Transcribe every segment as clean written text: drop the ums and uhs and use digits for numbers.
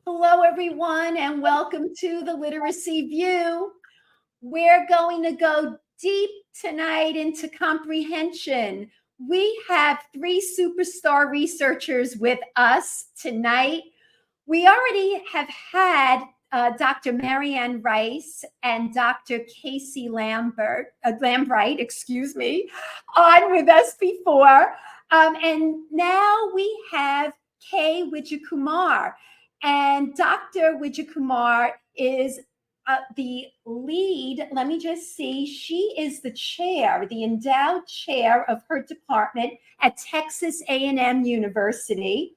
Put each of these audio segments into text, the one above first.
Hello, everyone, and welcome to the Literacy View. We're going to go deep tonight into comprehension. We have three superstar researchers with us tonight. We already have had Dr. Marianne Rice and Dr. Casey Lambright, on with us before. And now we have Kay Wijayakumar. And Dr. Wijayakumar is the lead. Let me just see. She is the chair, the endowed chair of her department at Texas A&M University.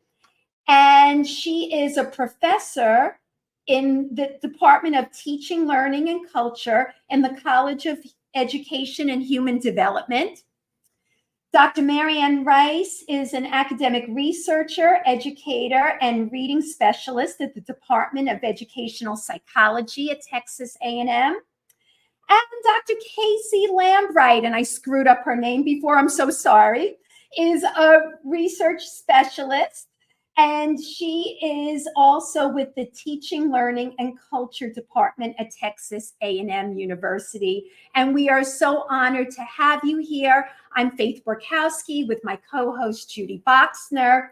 And she is a professor in the Department of Teaching, Learning, and Culture in the College of Education and Human Development. Dr. Marianne Rice is an academic researcher, educator, and reading specialist at the Department of Educational Psychology at Texas A&M. And Dr. Casey Lambright, and I screwed up her name before, I'm so sorry, is a research specialist. And she is also with the Teaching, Learning, and Culture Department at Texas A&M University. And we are so honored to have you here. I'm Faith Borkowsky with my co-host Judy Boxner.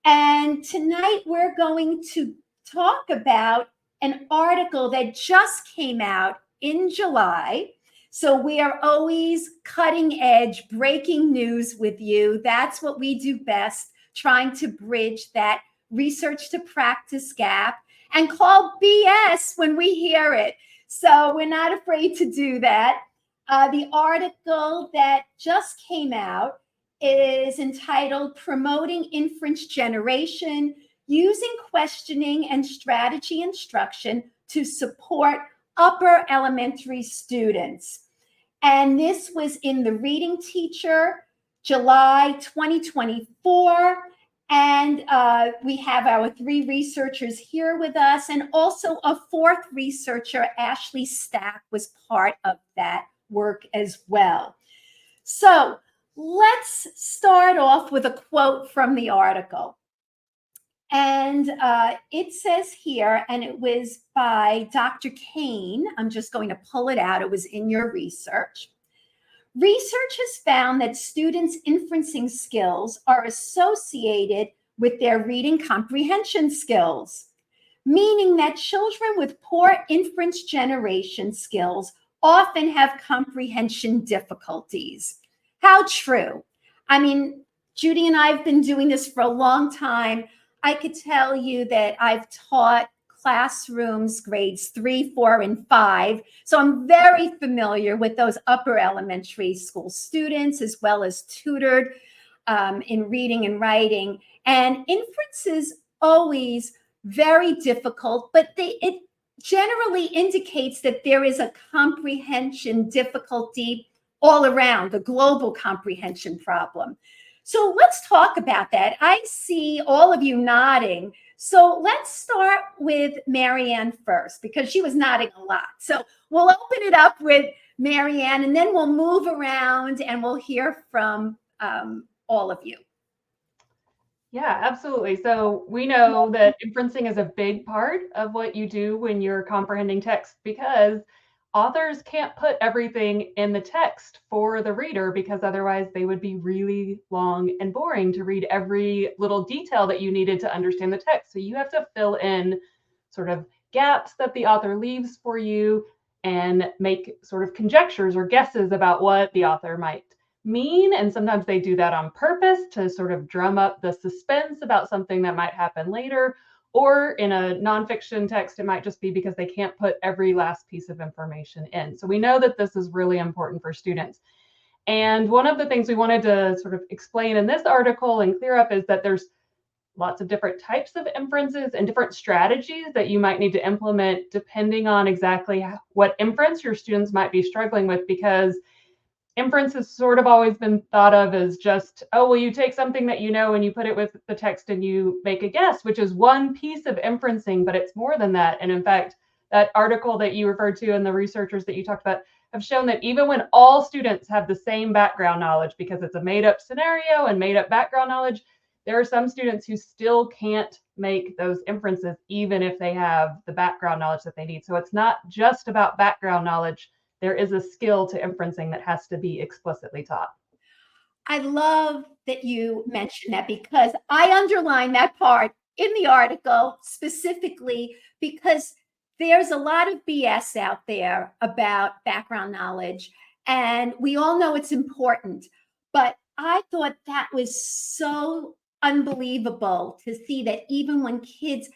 And tonight we're going to talk about an article that just came out in July. So we are always cutting edge, breaking news with you. That's what we do best, trying to bridge that research to practice gap and call BS when we hear it. So we're not afraid to do that. The article that just came out is entitled Promoting Inference Generation, Using Questioning and Strategy Instruction to Support Upper Elementary Students. And this was in the Reading Teacher, July 2024. And we have our three researchers here with us, and also a fourth researcher, Ashley Stack, was part of that work as well. So let's start off with a quote from the article. And it says here, and it was by Dr. Kane. I'm just going to pull it out. It was in your research. Research has found that students' inferencing skills are associated with their reading comprehension skills, meaning that children with poor inference generation skills often have comprehension difficulties. How true? I mean, Judy and I have been doing this for a long time. I could tell you that I've taught classrooms grades 3, 4, and 5. So I'm very familiar with those upper elementary school students, as well as tutored in reading and writing. And inference is always very difficult, but it generally indicates that there is a comprehension difficulty all around, the global comprehension problem. So let's talk about that. I see all of you nodding. So let's start with Marianne first, because she was nodding a lot. So we'll open it up with Marianne, and then we'll move around and we'll hear from all of you. Yeah, absolutely. So we know that inferencing is a big part of what you do when you're comprehending text, because authors can't put everything in the text for the reader, because otherwise they would be really long and boring to read every little detail that you needed to understand the text. So you have to fill in sort of gaps that the author leaves for you and make sort of conjectures or guesses about what the author might mean. And sometimes they do that on purpose to sort of drum up the suspense about something that might happen later. Or in a nonfiction text, it might just be because they can't put every last piece of information in. So we know that this is really important for students. And one of the things we wanted to sort of explain in this article and clear up is that there's lots of different types of inferences and different strategies that you might need to implement depending on exactly what inference your students might be struggling with, because inference has sort of always been thought of as just, oh, well, you take something that you know and you put it with the text and you make a guess, which is one piece of inferencing, but it's more than that. And in fact, that article that you referred to and the researchers that you talked about have shown that even when all students have the same background knowledge, because it's a made up scenario and made up background knowledge, there are some students who still can't make those inferences, even if they have the background knowledge that they need. So it's not just about background knowledge. There is a skill to inferencing that has to be explicitly taught. I love that you mentioned that, because I underlined that part in the article specifically because there's a lot of BS out there about background knowledge, and we all know it's important. But I thought that was so unbelievable to see that even when kids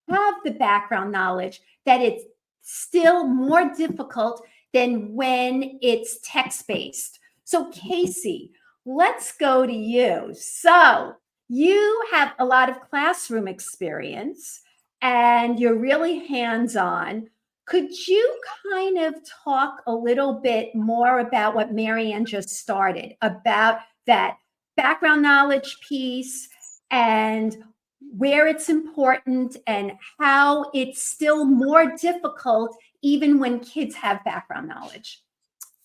have the background knowledge, that it's still more difficult than when it's text-based. So Casey, let's go to you. So you have a lot of classroom experience and you're really hands-on. Could you kind of talk a little bit more about what Marianne just started, about that background knowledge piece and where it's important and how it's still more difficult even when kids have background knowledge?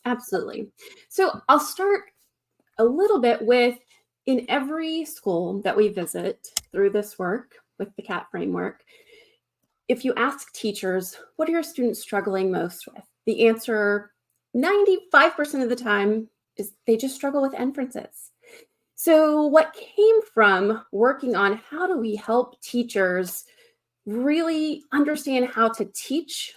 Absolutely. So I'll start a little bit with, in every school that we visit through this work with the CAT framework, if you ask teachers, what are your students struggling most with? The answer 95% of the time is they just struggle with inferences. So what came from working on how do we help teachers really understand how to teach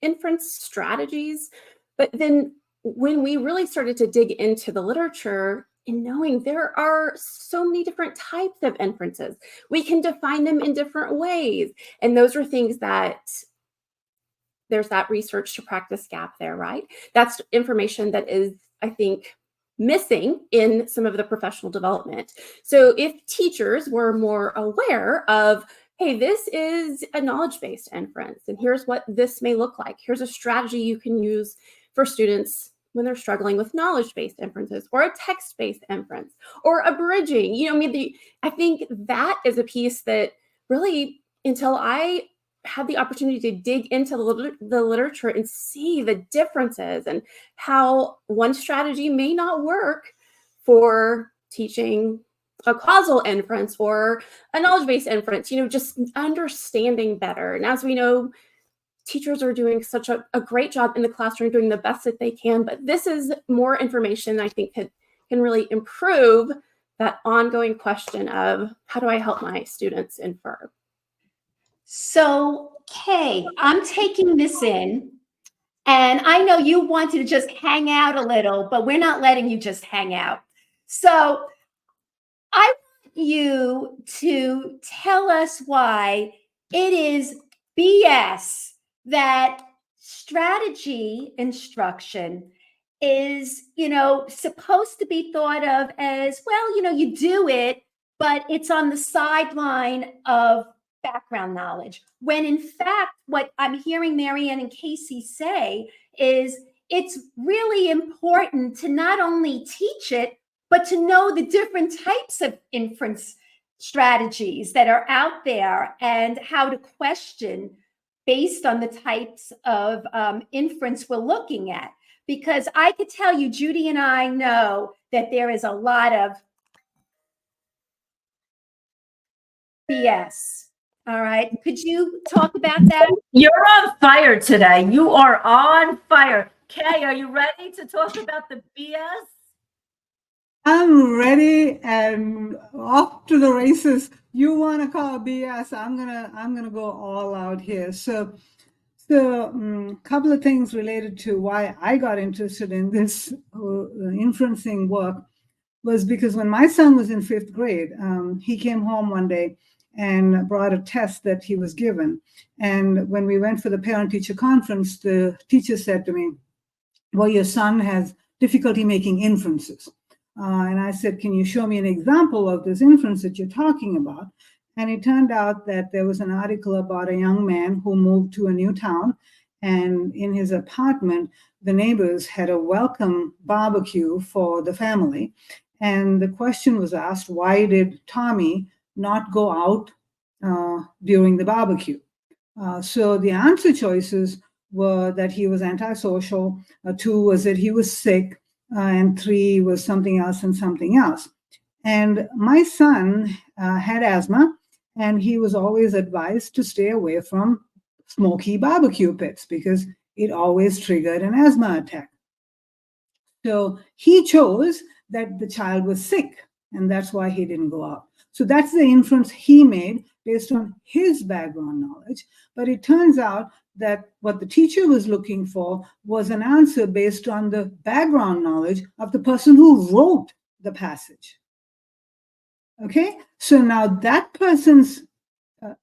inference strategies, but then when we really started to dig into the literature and knowing there are so many different types of inferences, we can define them in different ways. And those are things that there's that research to practice gap there, right? That's information that is, I think, missing in some of the professional development. So if teachers were more aware of, hey, this is a knowledge-based inference, and here's what this may look like. Here's a strategy you can use for students when they're struggling with knowledge-based inferences, or a text-based inference, or a bridging. You know, I think that is a piece that really, until I had the opportunity to dig into the literature and see the differences and how one strategy may not work for teaching a causal inference or a knowledge-based inference, you know, just understanding better. And as we know, teachers are doing such a great job in the classroom, doing the best that they can, but this is more information I think can really improve that ongoing question of how do I help my students infer? So, Kay, I'm taking this in, and I know you wanted to just hang out a little, but we're not letting you just hang out. So I want you to tell us why it is BS that strategy instruction is, you know, supposed to be thought of as, well, you know, you do it, but it's on the sideline of background knowledge. When in fact, what I'm hearing Marianne and Casey say is it's really important to not only teach it, but to know the different types of inference strategies that are out there and how to question based on the types of inference we're looking at. Because I could tell you, Judy and I know that there is a lot of BS. All right. Could you talk about that? You're on fire today. You are on fire. Kay, are you ready to talk about the BS? I'm ready and off to the races. You want to call BS? I'm gonna go all out here. So couple of things related to why I got interested in this inferencing work was because when my son was in 5th grade, he came home one day and brought a test that he was given. And when we went for the parent-teacher conference, the teacher said to me, well, your son has difficulty making inferences. And I said, can you show me an example of this inference that you're talking about? And it turned out that there was an article about a young man who moved to a new town, and in his apartment, the neighbors had a welcome barbecue for the family. And the question was asked, why did Tommy not go out during the barbecue? So the answer choices were that he was antisocial, 2 was that he was sick, and 3 was something else and something else. And my son had asthma, and he was always advised to stay away from smoky barbecue pits because it always triggered an asthma attack. So he chose that the child was sick, and that's why he didn't go out. So that's the inference he made based on his background knowledge. But it turns out that what the teacher was looking for was an answer based on the background knowledge of the person who wrote the passage. Okay, so now that person's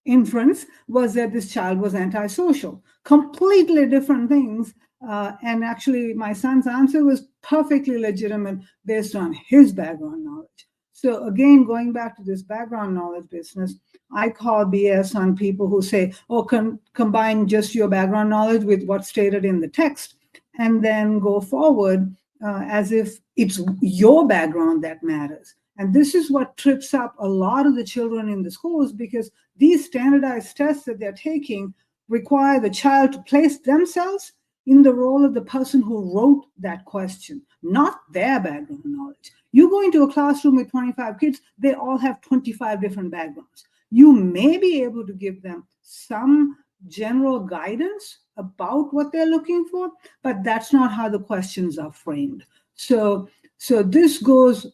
inference was that this child was antisocial. Completely different things. And actually, my son's answer was perfectly legitimate based on his background knowledge. So again, going back to this background knowledge business, I call BS on people who say, oh, combine just your background knowledge with what's stated in the text, and then go forward as if it's your background that matters. And this is what trips up a lot of the children in the schools, because these standardized tests that they're taking require the child to place themselves in the role of the person who wrote that question, not their background knowledge. You go into a classroom with 25 kids, they all have 25 different backgrounds. You may be able to give them some general guidance about what they're looking for, but that's not how the questions are framed. So this goes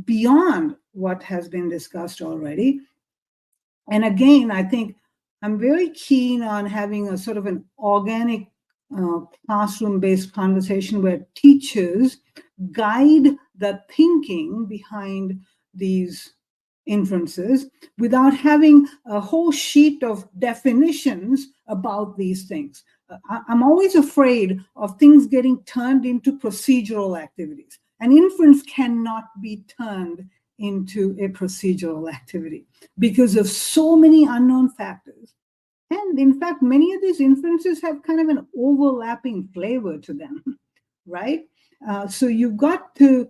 beyond what has been discussed already. And again, I think I'm very keen on having a sort of an organic classroom-based conversation where teachers guide the thinking behind these inferences without having a whole sheet of definitions about these things. I'm always afraid of things getting turned into procedural activities. An inference cannot be turned into a procedural activity because of so many unknown factors. And in fact, many of these inferences have kind of an overlapping flavor to them, right? So you've got to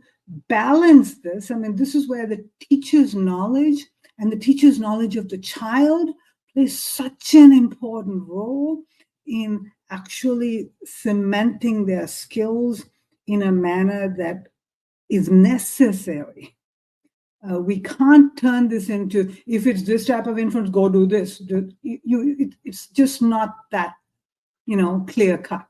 balance this. I mean, this is where the teacher's knowledge and the teacher's knowledge of the child plays such an important role in actually cementing their skills in a manner that is necessary. We can't turn this into, if it's this type of inference, go do this. It's just not that, clear cut.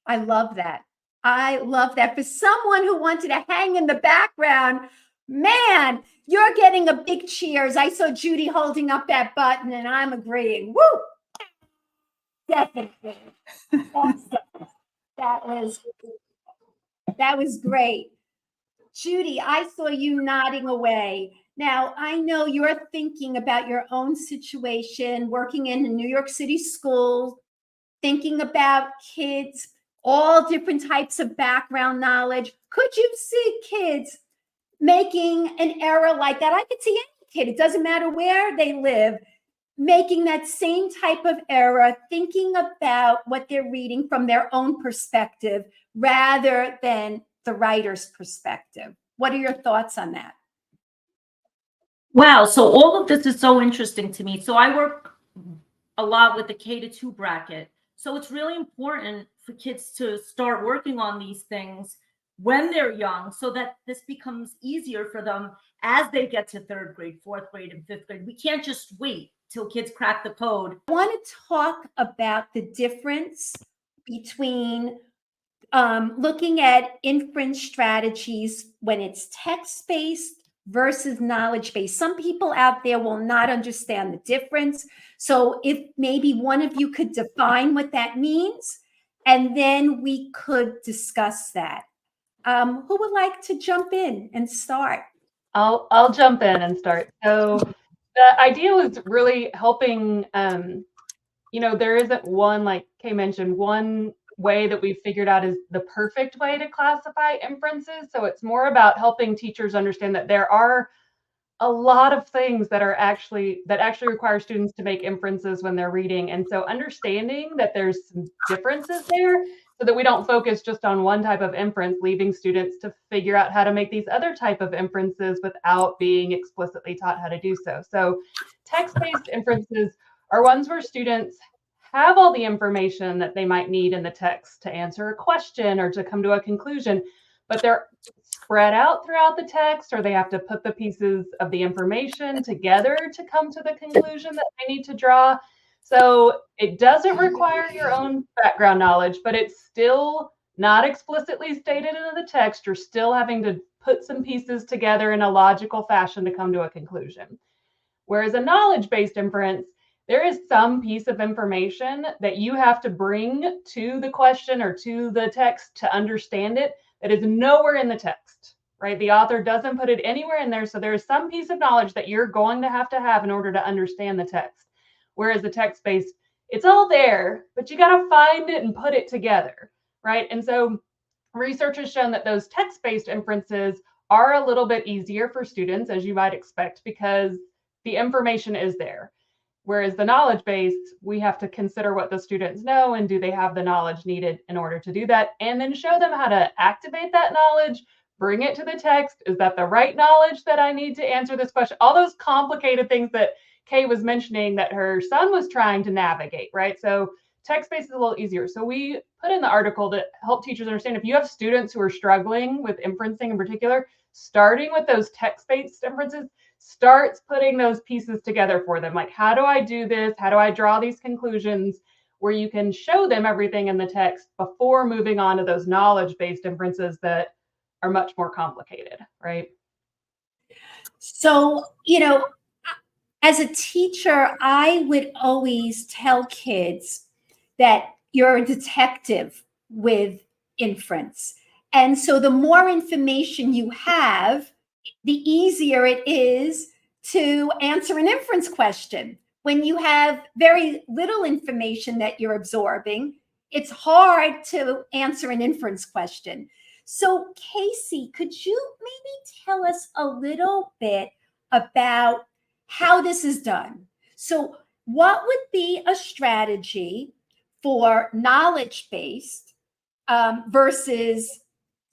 I love that. I love that. For someone who wanted to hang in the background, man, you're getting a big cheers. I saw Judy holding up that button and I'm agreeing. Woo! Definitely. That was great. Judy, I saw you nodding away. Now, I know you're thinking about your own situation, working in a New York City school, thinking about kids, all different types of background knowledge. Could you see kids making an error like that? I could see any kid, it doesn't matter where they live, making that same type of error, thinking about what they're reading from their own perspective rather than the writer's perspective. What are your thoughts on that? Wow, so all of this is so interesting to me. So I work a lot with the K-2 bracket. So it's really important for kids to start working on these things when they're young so that this becomes easier for them as they get to 3rd grade, 4th grade, and 5th grade. We can't just wait till kids crack the code. I want to talk about the difference between looking at inference strategies when it's text-based versus knowledge-based. Some people out there will not understand the difference. So if maybe one of you could define what that means, and then we could discuss that. Who would like to jump in and start? I'll jump in and start. So the idea was really helping, there isn't one, like Kay mentioned, one way that we've figured out is the perfect way to classify inferences. So it's more about helping teachers understand that there are a lot of things that actually require students to make inferences when they're reading. And so understanding that there's some differences there so that we don't focus just on one type of inference, leaving students to figure out how to make these other type of inferences without being explicitly taught how to do so. So text-based inferences are ones where students have all the information that they might need in the text to answer a question or to come to a conclusion, but they're spread out throughout the text, or they have to put the pieces of the information together to come to the conclusion that they need to draw. So it doesn't require your own background knowledge, but it's still not explicitly stated in the text. You're still having to put some pieces together in a logical fashion to come to a conclusion. Whereas a knowledge-based inference, there is some piece of information that you have to bring to the question or to the text to understand it that is nowhere in the text, right? The author doesn't put it anywhere in there. So there is some piece of knowledge that you're going to have in order to understand the text. Whereas the text-based, it's all there, but you got to find it and put it together, right? And so research has shown that those text-based inferences are a little bit easier for students, as you might expect, because the information is there. Whereas the knowledge-based, we have to consider what the students know and do they have the knowledge needed in order to do that, and then show them how to activate that knowledge, bring it to the text. Is that the right knowledge that I need to answer this question? All those complicated things that Kay was mentioning that her son was trying to navigate, right? So text-based is a little easier. So we put in the article to help teachers understand if you have students who are struggling with inferencing in particular, starting with those text-based inferences starts putting those pieces together for them. Like, how do I do this? How do I draw these conclusions? Where you can show them everything in the text before moving on to those knowledge-based inferences that are much more complicated, right? So, as a teacher, I would always tell kids that you're a detective with inference. And so the more information you have, the easier it is to answer an inference question. When you have very little information that you're absorbing, it's hard to answer an inference question. So Casey, could you maybe tell us a little bit about how this is done? So what would be a strategy for knowledge-based versus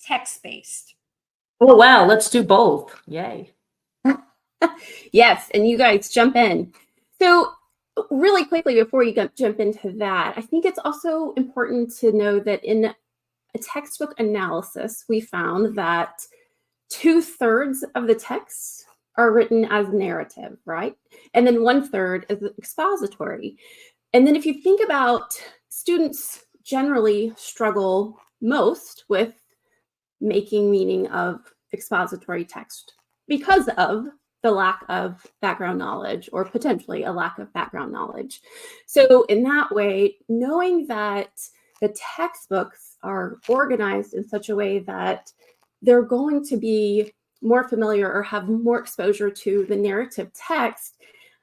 text-based? Oh, wow. Let's do both. Yay. Yes, and you guys jump in. So really quickly before you jump into that, I think it's also important to know that in a textbook analysis, we found that 2/3 of the texts are written as narrative, right? And then 1/3 is expository. And then if you think about, students generally struggle most with making meaning of expository text because of the lack of background knowledge, or potentially a lack of background knowledge. So in that way, knowing that the textbooks are organized in such a way that they're going to be more familiar or have more exposure to the narrative text,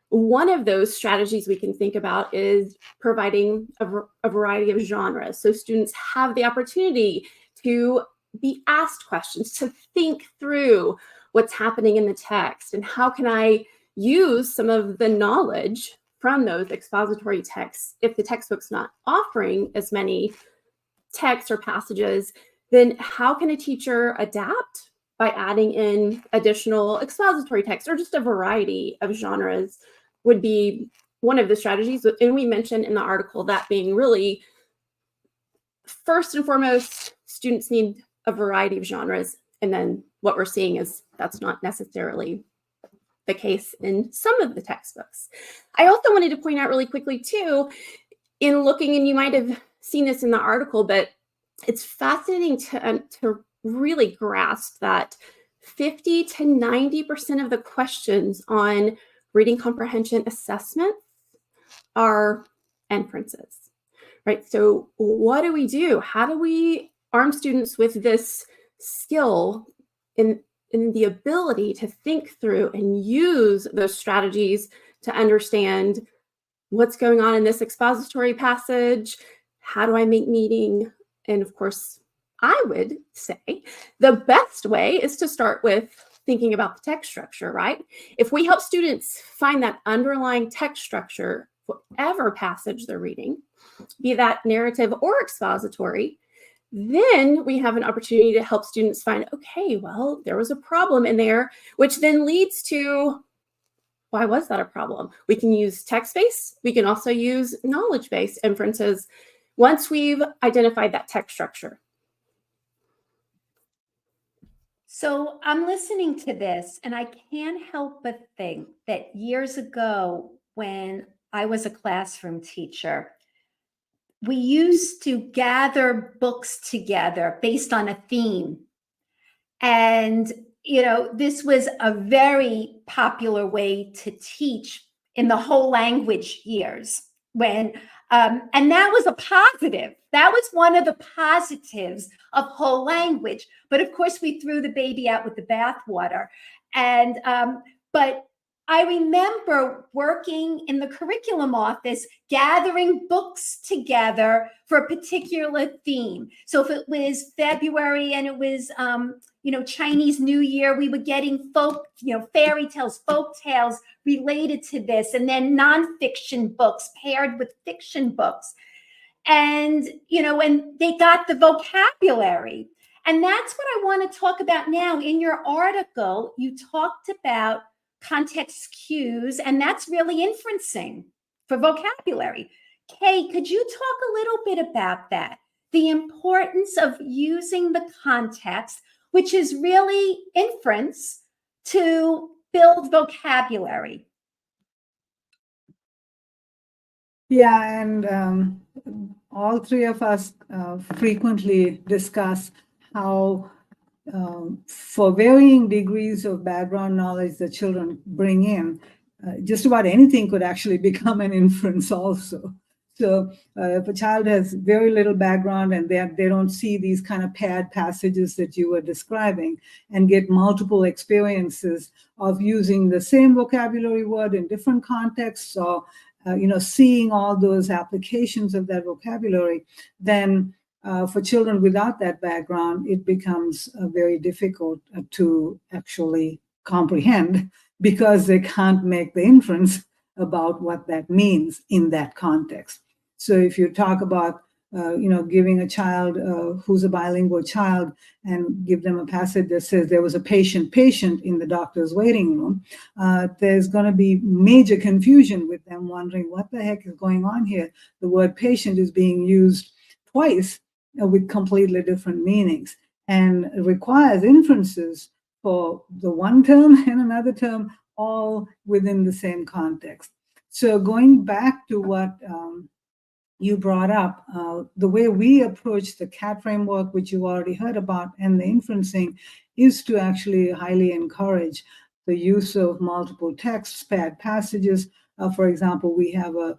one of those strategies we can think about is providing a variety of genres. So students have the opportunity to be asked questions, to think through what's happening in the text and how can I use some of the knowledge from those expository texts. If the textbook's not offering as many texts or passages, then how can a teacher adapt by adding in additional expository text, or just a variety of genres would be one of the strategies. And we mentioned in the article that being really, first and foremost, students need a variety of genres. And then what we're seeing is that's not necessarily the case in some of the textbooks. I also wanted to point out really quickly too, in looking, and you might have seen this in the article, but it's fascinating to really grasp that 50 to 90% of the questions on reading comprehension assessments are inferences, right? So what do we do? How do we arm students with this skill in the ability to think through and use those strategies to understand what's going on in this expository passage? How do I make meaning? And of course, I would say the best way is to start with thinking about the text structure, right? If we help students find that underlying text structure, whatever passage they're reading, be that narrative or expository, then we have an opportunity to help students find, okay, well, there was a problem in there, which then leads to, why was that a problem? We can use text-based. We can also use knowledge-based inferences once we've identified that text structure. So I'm listening to this, and I can't help but think that years ago, when I was a classroom teacher, we used to gather books together based on a theme. And, this was a very popular way to teach in the whole language years and that was a positive. That was one of the positives of whole language. But of course, we threw the baby out with the bathwater. But I remember working in the curriculum office, gathering books together for a particular theme. So if it was February and it was, Chinese New Year, we were getting fairy tales, folk tales related to this, and then nonfiction books paired with fiction books. And, and they got the vocabulary. And that's what I want to talk about now. In your article, you talked about context cues, and that's really inferencing for vocabulary. Kay, could you talk a little bit about that? The importance of using the context, which is really inference, to build vocabulary. Yeah, and all three of us frequently discuss how for varying degrees of background knowledge that children bring in, just about anything could actually become an inference also. So if a child has very little background and they don't see these kind of paired passages that you were describing and get multiple experiences of using the same vocabulary word in different contexts, or seeing all those applications of that vocabulary, then for children without that background, it becomes very difficult to actually comprehend, because they can't make the inference about what that means in that context. So if you talk about, giving a child who's a bilingual child and give them a passage that says there was a patient in the doctor's waiting room, there's going to be major confusion with them, wondering what the heck is going on here. The word patient is being used twice with completely different meanings, and it requires inferences for the one term and another term, all within the same context. So going back to what you brought up, the way we approach the CAT framework, which you already heard about, and the inferencing, is to actually highly encourage the use of multiple texts, paired passages. For example, we have a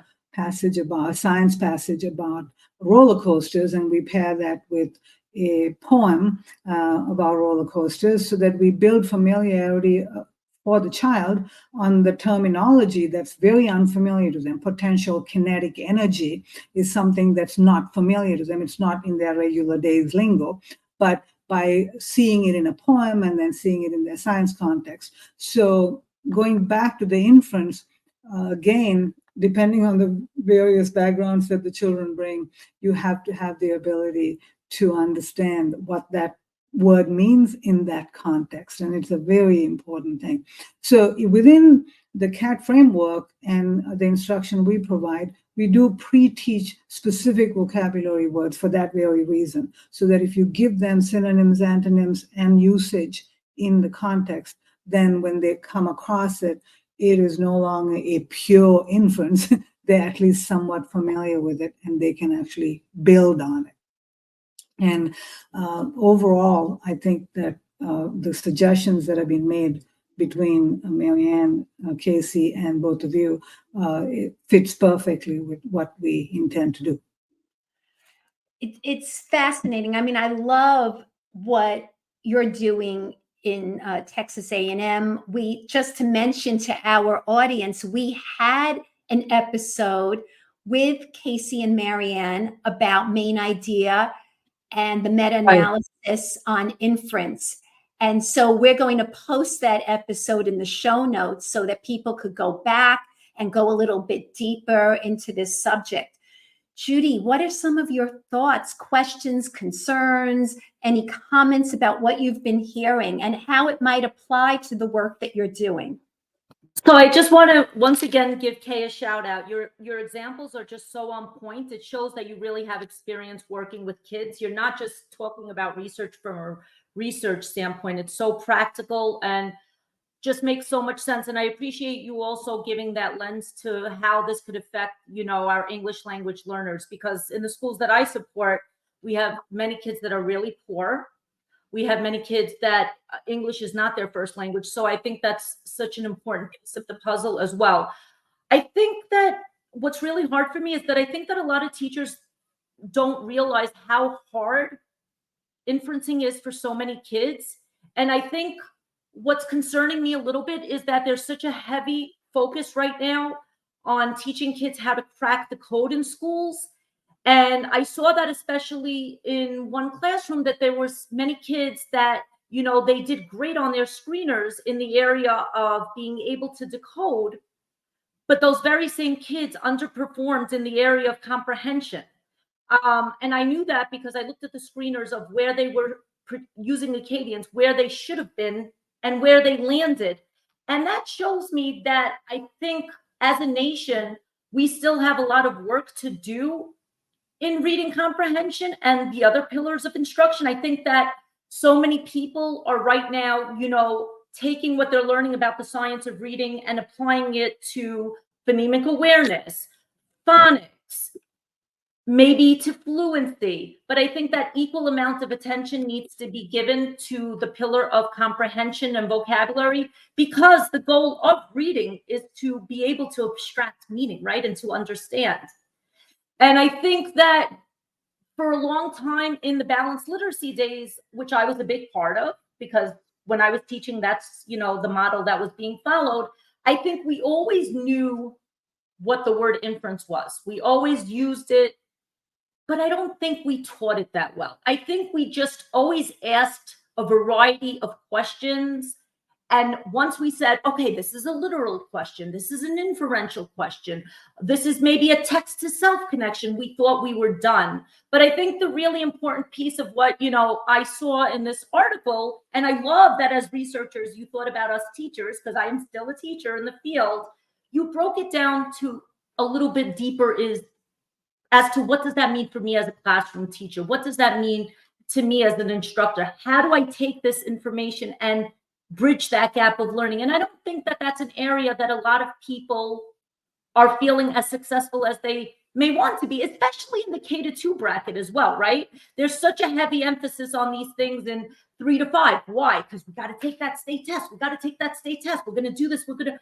science passage about roller coasters, and we pair that with a poem about roller coasters, so that we build familiarity for the child on the terminology that's very unfamiliar to them. Potential kinetic energy is something that's not familiar to them. It's not in their regular days lingo, but by seeing it in a poem and then seeing it in their science context. So going back to the inference, again, depending on the various backgrounds that the children bring, you have to have the ability to understand what that word means in that context. And it's a very important thing. So within the CAT framework and the instruction we provide, we do pre-teach specific vocabulary words for that very reason, so that if you give them synonyms, antonyms, and usage in the context, then when they come across it, it is no longer a pure inference. They're at least somewhat familiar with it, and they can actually build on it. And overall, I think that the suggestions that have been made between Marianne, Casey, and both of you, it fits perfectly with what we intend to do. It's fascinating. I mean, I love what you're doing in Texas A&M. Just to mention to our audience, we had an episode with Casey and Marianne about main idea and the meta-analysis on inference. And so we're going to post that episode in the show notes so that people could go back and go a little bit deeper into this subject. Judy, what are some of your thoughts, questions, concerns, any comments about what you've been hearing and how it might apply to the work that you're doing? So I just want to once again give Kay a shout out. Your examples are just so on point. It shows that you really have experience working with kids. You're not just talking about research from a research standpoint. It's so practical and just makes so much sense. And I appreciate you also giving that lens to how this could affect, our English language learners, because in the schools that I support, we have many kids that are really poor. We have many kids that English is not their first language. So I think that's such an important piece of the puzzle as well. I think that what's really hard for me is that I think that a lot of teachers don't realize how hard inferencing is for so many kids. And I think what's concerning me a little bit is that there's such a heavy focus right now on teaching kids how to crack the code in schools. And I saw that especially in one classroom, that there was many kids that, they did great on their screeners in the area of being able to decode, but those very same kids underperformed in the area of comprehension. And I knew that because I looked at the screeners of where they were using Acadians, where they should have been, and where they landed. And that shows me that I think as a nation, we still have a lot of work to do in reading comprehension and the other pillars of instruction. I think that so many people are right now, taking what they're learning about the science of reading and applying it to phonemic awareness, phonics, maybe to fluency. But I think that equal amount of attention needs to be given to the pillar of comprehension and vocabulary, because the goal of reading is to be able to abstract meaning, right? And to understand. And I think that for a long time in the balanced literacy days, which I was a big part of, because when I was teaching, that's, the model that was being followed. I think we always knew what the word inference was. We always used it, but I don't think we taught it that well. I think we just always asked a variety of questions. And once we said, okay, this is a literal question, this is an inferential question, this is maybe a text to self connection, we thought we were done. But I think the really important piece of what, I saw in this article, and I love that as researchers, you thought about us teachers, because I am still a teacher in the field, you broke it down to a little bit deeper as to what does that mean for me as a classroom teacher? What does that mean to me as an instructor? How do I take this information and bridge that gap of learning? And I don't think that that's an area that a lot of people are feeling as successful as they may want to be, especially in the K-2 bracket as well, right? There's such a heavy emphasis on these things in 3 to 5. Why? Because we got to take that state test. We got to take that state test. We're going to do this. We're going to,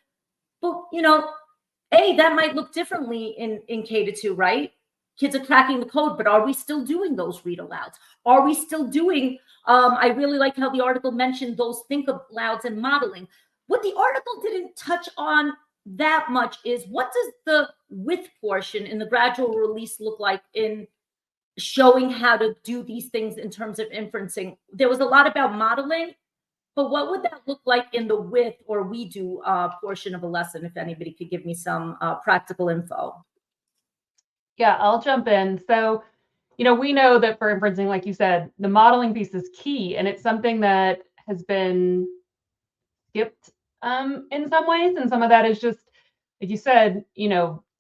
but that might look differently in K-2, right? Kids are cracking the code, but are we still doing those read alouds? Are we still doing, I really like how the article mentioned those think alouds and modeling. What the article didn't touch on that much is, what does the with portion in the gradual release look like in showing how to do these things in terms of inferencing? There was a lot about modeling, but what would that look like in the with or we do portion of a lesson? If anybody could give me some practical info. Yeah, I'll jump in. So, we know that for inferencing, like you said, the modeling piece is key, and it's something that has been skipped in some ways. And some of that is just, like you said,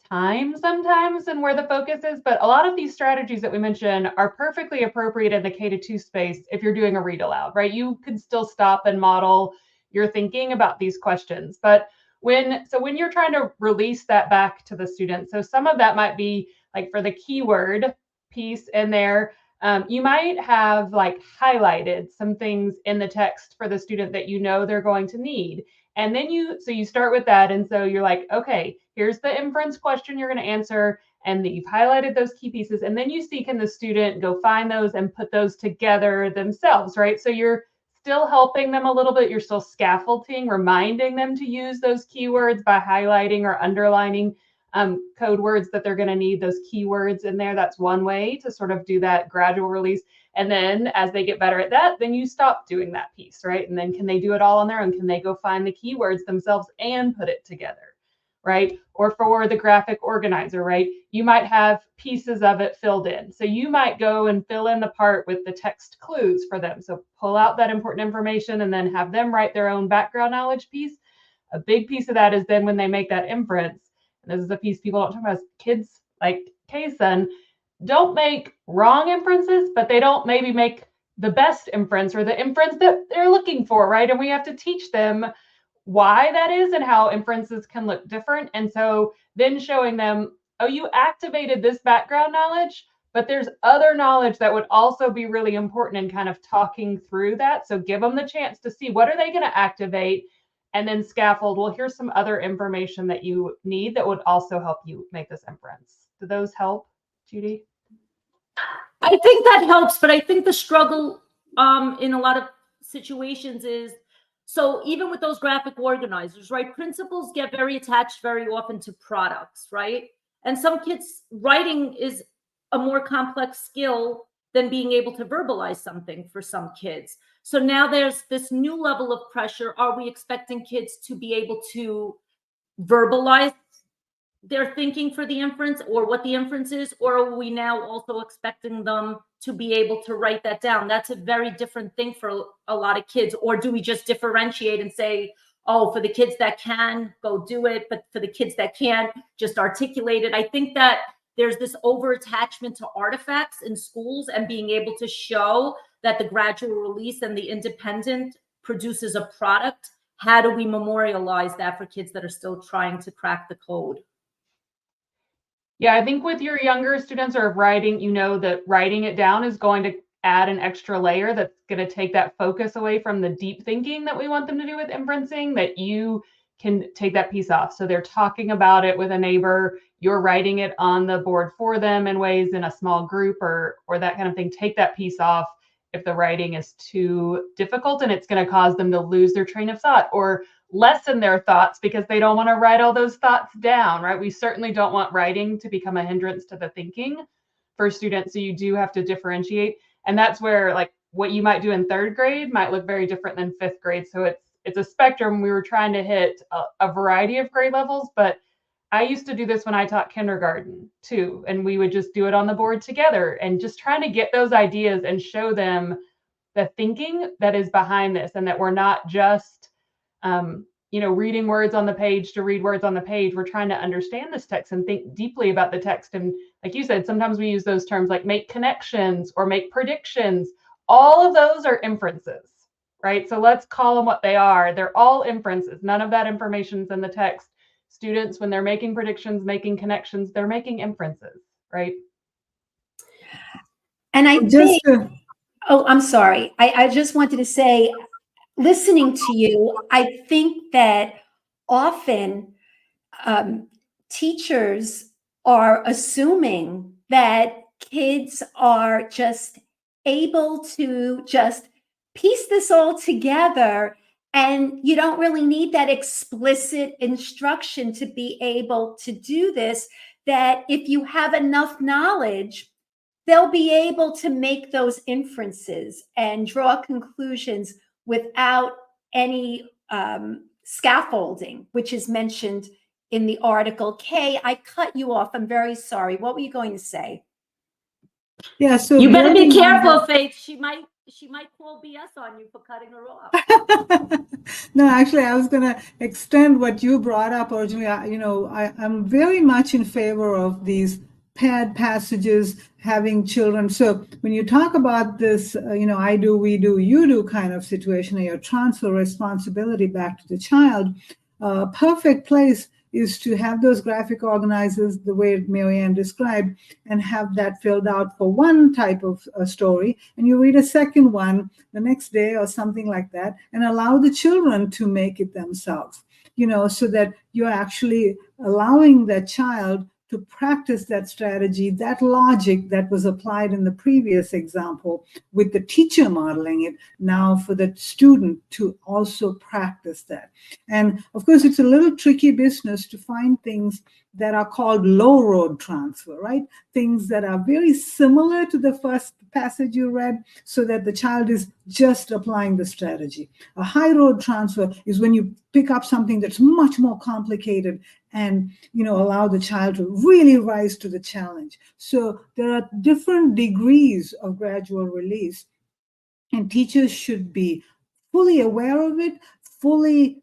time sometimes and where the focus is. But a lot of these strategies that we mentioned are perfectly appropriate in the K-2 space if you're doing a read aloud, right? You could still stop and model your thinking about these questions. But when you're trying to release that back to the student, so some of that might be like for the keyword piece in there, you might have like highlighted some things in the text for the student that they're going to need. And then you start with that. And so you're like, okay, here's the inference question you're going to answer, and that you've highlighted those key pieces. And then you see, can the student go find those and put those together themselves, right? So you're still helping them a little bit. You're still scaffolding, reminding them to use those keywords by highlighting or underlining code words that they're going to need, those keywords in there. That's one way to sort of do that gradual release. And then as they get better at that, then you stop doing that piece, right? And then can they do it all on their own? Can they go find the keywords themselves and put it together, right? Or for the graphic organizer, right? You might have pieces of it filled in. So you might go and fill in the part with the text clues for them. So pull out that important information and then have them write their own background knowledge piece. A big piece of that is then when they make that inference, and this is a piece people don't talk about, is kids like Kaysen don't make wrong inferences, but they don't maybe make the best inference or the inference that they're looking for, right? And we have to teach them why that is and how inferences can look different. And so then showing them, oh, you activated this background knowledge, but there's other knowledge that would also be really important in kind of talking through that. So give them the chance to see what are they going to activate, and then scaffold, well, here's some other information that you need that would also help you make this inference. Do those help, Judy? I think that helps, but I think the struggle in a lot of situations is, so even with those graphic organizers, right? Principals get very attached very often to products, right? And some kids, writing is a more complex skill than being able to verbalize something for some kids. So now there's this new level of pressure. Are we expecting kids to be able to verbalize their thinking for the inference or what the inference is? Or are we now also expecting them to be able to write that down? That's a very different thing for a lot of kids. Or do we just differentiate and say, oh, for the kids that can, go do it, but for the kids that can't, just articulate it? I think that there's this over attachment to artifacts in schools and being able to show that the gradual release and the independent produces a product. How do we memorialize that for kids that are still trying to crack the code? Yeah, I think with your younger students or writing, you know that writing it down is going to add an extra layer that's going to take that focus away from the deep thinking that we want them to do with inferencing, that you can take that piece off. So they're talking about it with a neighbor, you're writing it on the board for them in ways in a small group or that kind of thing. Take that piece off if the writing is too difficult and it's going to cause them to lose their train of thought or lessen their thoughts because they don't want to write all those thoughts down, right? We certainly don't want writing to become a hindrance to the thinking for students. So you do have to differentiate. And that's where like what you might do in third grade might look very different than fifth grade. So it's a spectrum. We were trying to hit a variety of grade levels, but I used to do this when I taught kindergarten too. And we would just do it on the board together and just trying to get those ideas and show them the thinking that is behind this and that we're not just, reading words on the page to read words on the page. We're trying to understand this text and think deeply about the text. And like you said, sometimes we use those terms like make connections or make predictions. All of those are inferences, right? So let's call them what they are. They're all inferences. None of that information's in the text. Students, when they're making predictions, making connections, they're making inferences, right? And I think, I'm sorry. I just wanted to say, listening to you, I think that often teachers are assuming that kids are just able to just piece this all together, and you don't really need that explicit instruction to be able to do this, that if you have enough knowledge, they'll be able to make those inferences and draw conclusions without any scaffolding, which is mentioned in the article. Kay, I cut you off. I'm very sorry. What were you going to say? Yeah, so you better be careful, Faith. She might call BS on you for cutting her off. No, actually, I was going to extend what you brought up originally. I'm very much in favor of these paired passages, having children. So when you talk about this, I do, we do, you do kind of situation, or your transfer responsibility back to the child, perfect place is to have those graphic organizers the way Marianne described and have that filled out for one type of story. And you read a second one the next day or something like that and allow the children to make it themselves, so that you're actually allowing that child to practice that strategy, that logic that was applied in the previous example with the teacher modeling it, now for the student to also practice that. And of course, it's a little tricky business to find things that are called low road transfer, right? Things that are very similar to the first passage you read so that the child is just applying the strategy. A high road transfer is when you pick up something that's much more complicated and, allow the child to really rise to the challenge. So there are different degrees of gradual release, and teachers should be fully aware of it, fully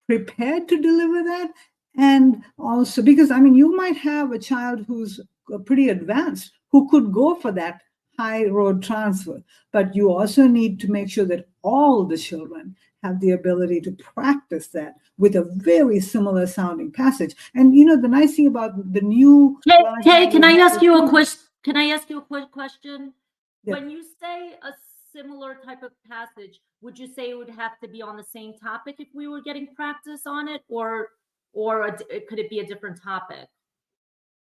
prepared to deliver that. And also, because, you might have a child who's pretty advanced who could go for that high road transfer, but you also need to make sure that all the children have the ability to practice that with a very similar sounding passage. And the nice thing about the new large Kay, can I language ask you a models- quick question? Yeah. When you say a similar type of passage, would you say it would have to be on the same topic if we were getting practice on it, or could it be a different topic?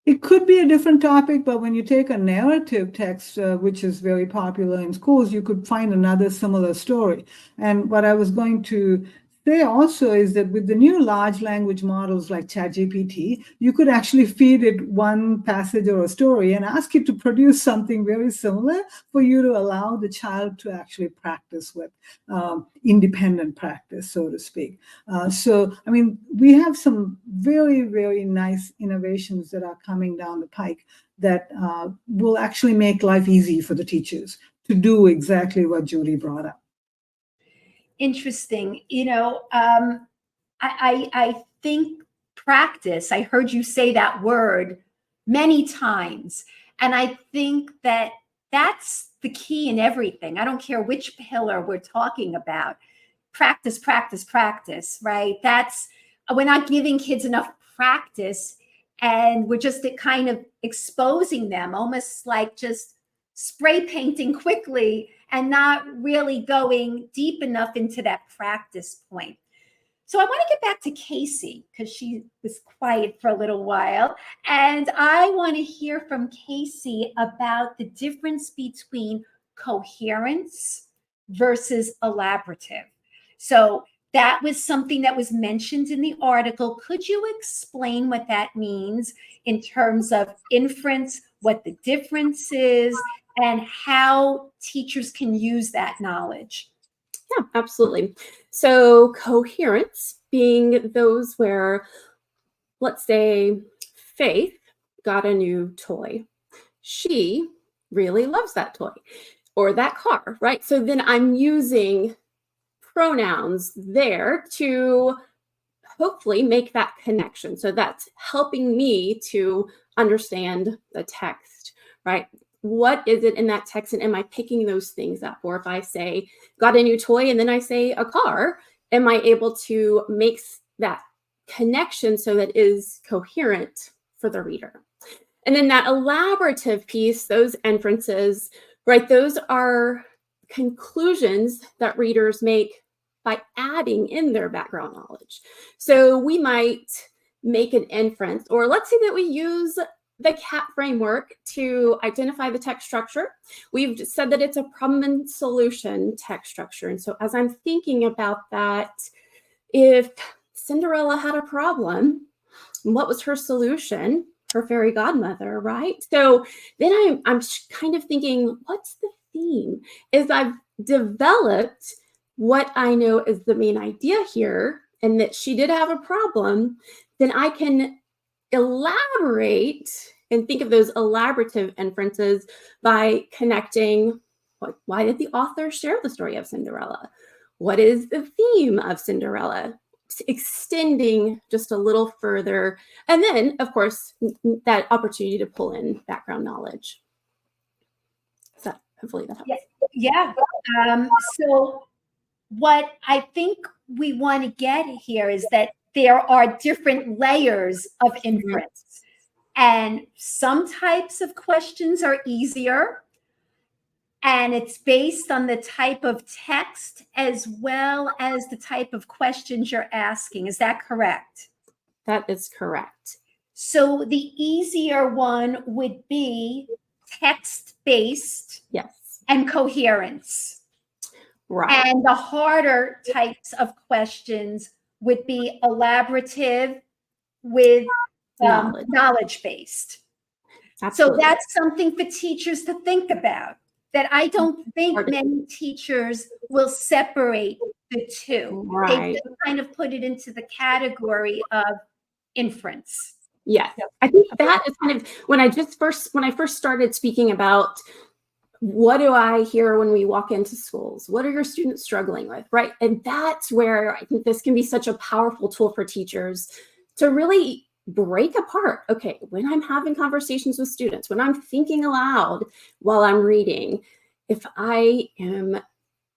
It could be a different topic, but when you take a narrative text, which is very popular in schools, you could find another similar story. And what I was going to say also is that with the new large language models like ChatGPT, you could actually feed it one passage or a story and ask it to produce something very similar for you to allow the child to actually practice with, independent practice, so to speak. So, I mean, we have some very, very nice innovations that are coming down the pike that will actually make life easy for the teachers to do exactly what Julie brought up. Interesting. I think practice, I heard you say that word many times. And I think that that's the key in everything. I don't care which pillar we're talking about. Practice, practice, practice, right? We're not giving kids enough practice, and we're just kind of exposing them, almost like just spray painting quickly and not really going deep enough into that practice point. So I want to get back to Casey because she was quiet for a little while. And I want to hear from Casey about the difference between coherence versus elaborative. So that was something that was mentioned in the article. Could you explain what that means in terms of inference, what the difference is, and how teachers can use that knowledge? Yeah, absolutely. So coherence being those where, let's say, Faith got a new toy. She really loves that toy or that car, right? So then I'm using pronouns there to hopefully make that connection. So that's helping me to understand the text, right? What is it in that text, and am I picking those things up? Or if I say got a new toy and then I say a car, am I able to make that connection so that is coherent for the reader? And then that elaborative piece, those inferences, right? Those are conclusions that readers make by adding in their background knowledge. So we might make an inference, or let's say that we use the CAT framework to identify the text structure. We've said that it's a problem and solution text structure. And so as I'm thinking about that, if Cinderella had a problem, what was her solution? Her fairy godmother, right? So then I'm kind of thinking, what's the theme? Is I've developed what I know is the main idea here, and that she did have a problem, then I can elaborate and think of those elaborative inferences by connecting why did the author share the story of Cinderella? What is the theme of Cinderella? Extending just a little further. And then, of course, that opportunity to pull in background knowledge. So hopefully that helps. Yeah. So what I think we want to get here is that there are different layers of inference. And some types of questions are easier. And it's based on the type of text as well as the type of questions you're asking. Is that correct? That is correct. So the easier one would be text-based, yes, and coherence. Right. And the harder types of questions would be elaborative with knowledge-based. So that's something for teachers to think about, that I don't think many teachers will separate the two. Right. They kind of put it into the category of inference. Yes. I think that is kind of when I first started speaking about what do I hear when we walk into schools? What are your students struggling with, right? And that's where I think this can be such a powerful tool for teachers to really break apart, okay, when I'm having conversations with students, when I'm thinking aloud while I'm reading, if I am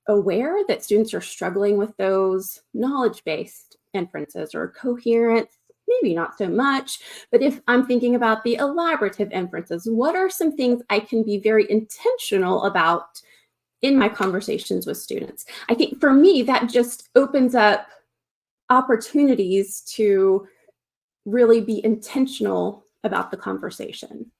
aware that students are struggling with those knowledge-based inferences or coherence, maybe not so much, but if I'm thinking about the elaborative inferences, what are some things I can be very intentional about in my conversations with students? I think for me, that just opens up opportunities to really be intentional about the conversation.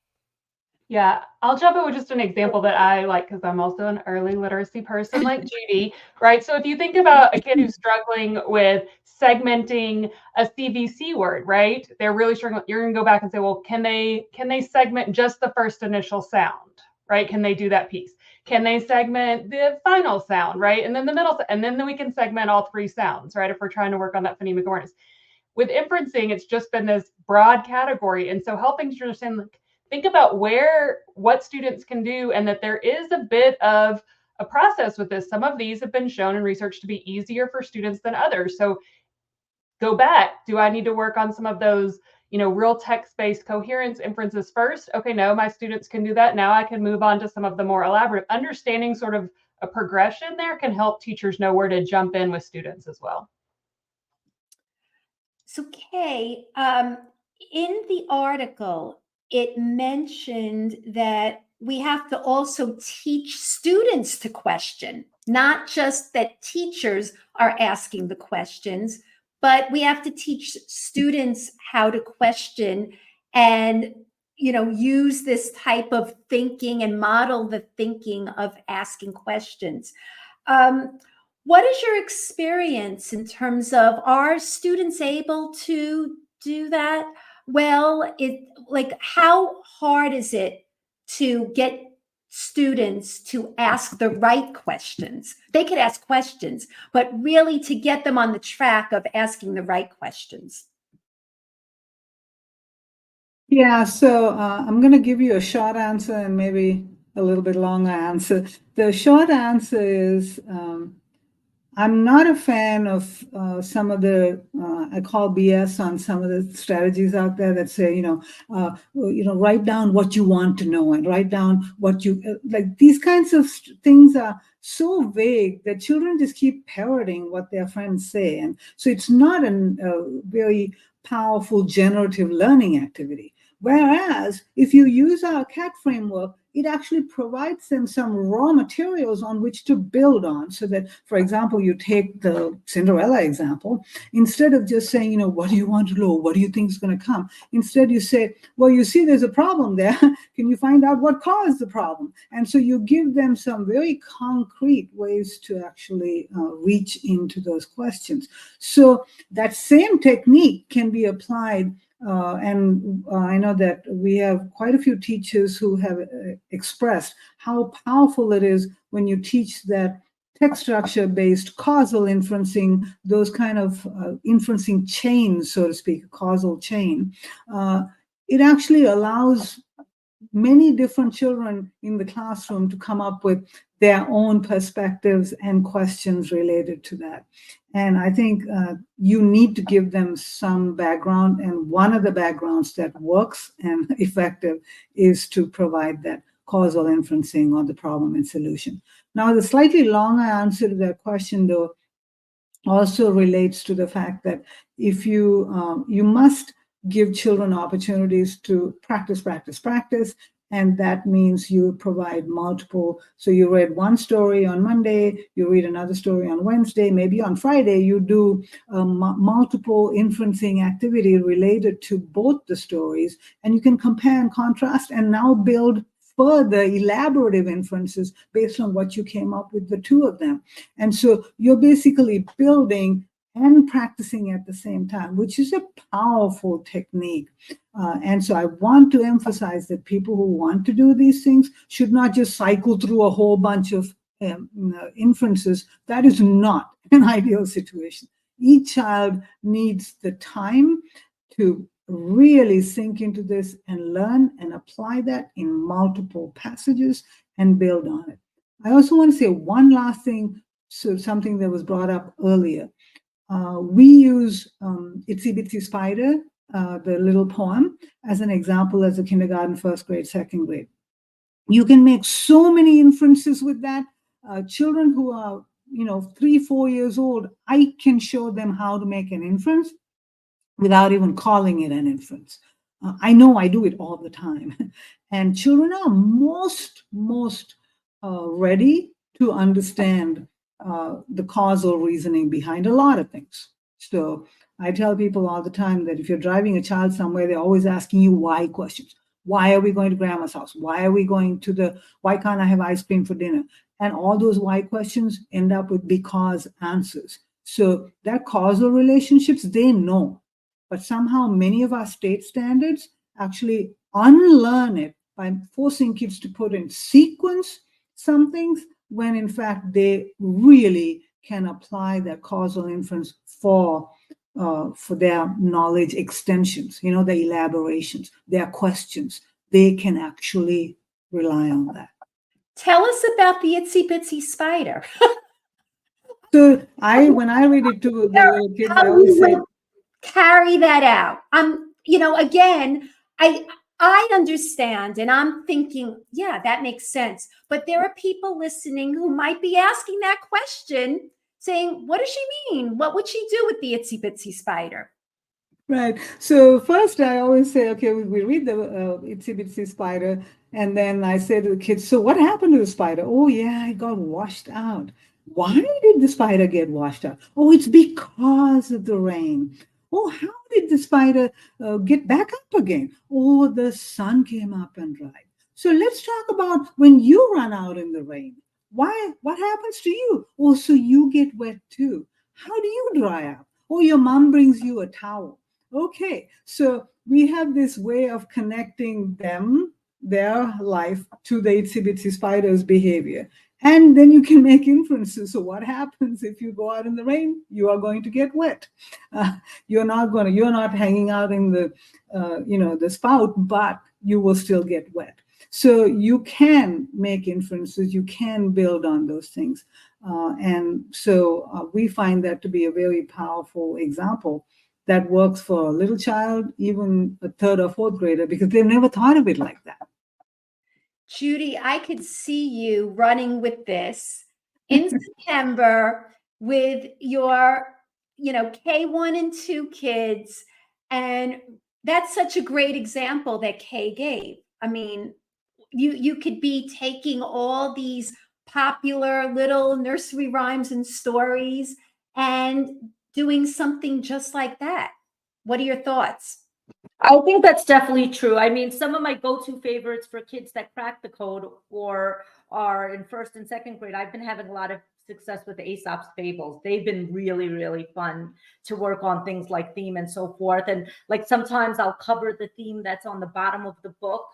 Yeah, I'll jump in with just an example that I like because I'm also an early literacy person like Judy, right? So if you think about a kid who's struggling with segmenting a CVC word, right? They're really struggling. You're going to go back and say, well, can they segment just the first initial sound, right? Can they do that piece? Can they segment the final sound, right? And then the middle, and then we can segment all three sounds, right? If we're trying to work on that phonemic awareness. With inferencing, it's just been this broad category. And so helping to understand, like, think about what students can do, and that there is a bit of a process with this. Some of these have been shown in research to be easier for students than others. So go back. Do I need to work on some of those, real text-based coherence inferences first? Okay, no, my students can do that. Now I can move on to some of the more elaborate. Understanding sort of a progression there can help teachers know where to jump in with students as well. So Kay, in the article, it mentioned that we have to also teach students to question, not just that teachers are asking the questions, but we have to teach students how to question and, use this type of thinking and model the thinking of asking questions. What is your experience in terms of, are students able to do that? Well, how hard is it to get students to ask the right questions? They could ask questions, but really to get them on the track of asking the right questions. Yeah, so I'm going to give you a short answer and maybe a little bit longer answer. The short answer is I'm not a fan of some of the I call BS on some of the strategies out there that say, write down what you want to know and write down what you like. These kinds of things are so vague that children just keep parroting what their friends say, and so it's not a very powerful generative learning activity. Whereas if you use our CAT framework, it actually provides them some raw materials on which to build on. So that, for example, you take the Cinderella example, instead of just saying, what do you want to know? What do you think is going to come? Instead, you say, well, you see there's a problem there. Can you find out what caused the problem? And so you give them some very concrete ways to actually reach into those questions. So that same technique can be applied. And I know that we have quite a few teachers who have expressed how powerful it is when you teach that text structure-based causal inferencing, those kind of inferencing chains, so to speak, a causal chain. It actually allows many different children in the classroom to come up with their own perspectives and questions related to that. And I think you need to give them some background. And one of the backgrounds that works and effective is to provide that causal inferencing on the problem and solution. Now, the slightly longer answer to that question, though, also relates to the fact that if you must give children opportunities to practice. And that means you provide multiple. So you read one story on Monday, you read another story on Wednesday, maybe on Friday, you do multiple inferencing activity related to both the stories. And you can compare and contrast and now build further elaborative inferences based on what you came up with the two of them. And so you're basically building and practicing at the same time, which is a powerful technique. And so I want to emphasize that people who want to do these things should not just cycle through a whole bunch of inferences. That is not an ideal situation. Each child needs the time to really sink into this and learn and apply that in multiple passages and build on it. I also want to say one last thing, so something that was brought up earlier. We use Itsy Bitsy Spider the little poem, as an example, as a kindergarten, first grade, second grade. You can make so many inferences with that. Children who are, 3-4 years old, I can show them how to make an inference without even calling it an inference. I know I do it all the time. And children are most ready to understand the causal reasoning behind a lot of things. So I tell people all the time that if you're driving a child somewhere, they're always asking you why questions. Why are we going to grandma's house? Why are we going to why can't I have ice cream for dinner? And all those why questions end up with because answers. So that causal relationships, they know. But somehow many of our state standards actually unlearn it by forcing kids to put in sequence some things when in fact they really can apply that causal inference for their knowledge extensions, their elaborations, their questions. They can actually rely on that. Tell us about the itsy bitsy spider. So when I read it to the little kids, I How always you say, would carry that out. Again, I understand, and I'm thinking, yeah, that makes sense. But there are people listening who might be asking that question, saying, what does she mean? What would she do with the itsy bitsy spider? right. So first, I always say, okay, we read the itsy bitsy spider, and then I say to the kids, so what happened to the spider? Oh yeah, it got washed out. Why did the spider get washed out? Oh, it's because of the rain. Oh, how did the spider get back up again? Oh, the sun came up and dried. So let's talk about when you run out in the rain. Why? What happens to you? Oh, so you get wet too. How do you dry up? Oh, your mom brings you a towel. Okay, so we have this way of connecting their life, to the itsy bitsy spider's behavior. And then you can make inferences. So what happens if you go out in the rain? You are going to get wet. You're not hanging out in the spout, but you will still get wet. So you can make inferences, you can build on those things. And so we find that to be a very powerful example that works for a little child, even a third or fourth grader, because they've never thought of it like that. Judy, I could see you running with this in September with your, K1 and 2 kids. And that's such a great example that Kay gave. I mean, you could be taking all these popular little nursery rhymes and stories and doing something just like that. What are your thoughts? I think that's definitely true. I mean, some of my go-to favorites for kids that crack the code or are in first and second grade, I've been having a lot of success with Aesop's fables. They've been really, really fun to work on things like theme and so forth. And like sometimes I'll cover the theme that's on the bottom of the book,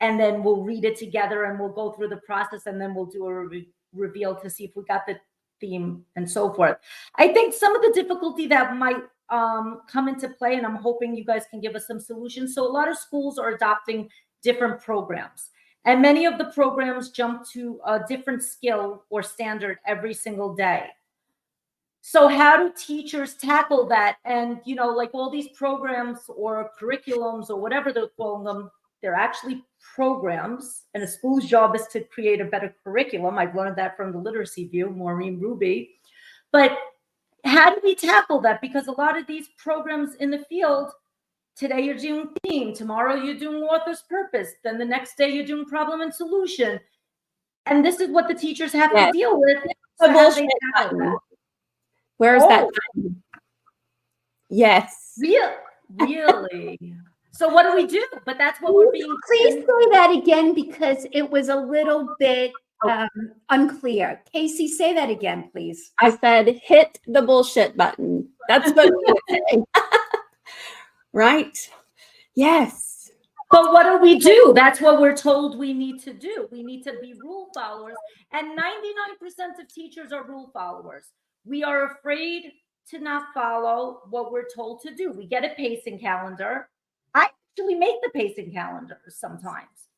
and then we'll read it together and we'll go through the process, and then we'll do a reveal to see if we got the theme and so forth. I think some of the difficulty that might come into play, and I'm hoping you guys can give us some solutions. So a lot of schools are adopting different programs, and many of the programs jump to a different skill or standard every single day. So how do teachers tackle that? And, like all these programs or curriculums or whatever they're calling them, they're actually programs, and a school's job is to create a better curriculum. I've learned that from the literacy view, Maureen Ruby. But how do we tackle that? Because a lot of these programs in the field, today you're doing theme, tomorrow you're doing author's purpose, then the next day you're doing problem and solution. And this is what the teachers have to deal with. So how do they tackle that? Where's that button? Yes. Really? So what do we do? But that's what we're being. Please say that again, because it was a little bit unclear. Casey, say that again, please. I said, hit the bullshit button. That's what we would say. Right? Yes. But what do we do? That's what we're told we need to do. We need to be rule followers. And 99% of teachers are rule followers. We are afraid to not follow what we're told to do. We get a pacing calendar. I actually make the pacing calendars sometimes.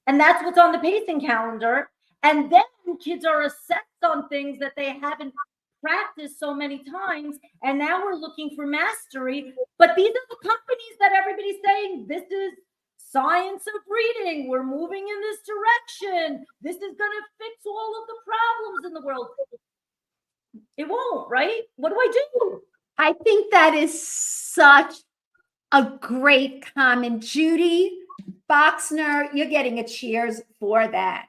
And that's what's on the pacing calendar. And then kids are assessed on things that they haven't practice so many times, and now we're looking for mastery. But these are the companies that everybody's saying, this is science of reading. We're moving in this direction. This is going to fix all of the problems in the world. It won't, right? What do I do? I think that is such a great comment. Judy Boxner, you're getting a cheers for that.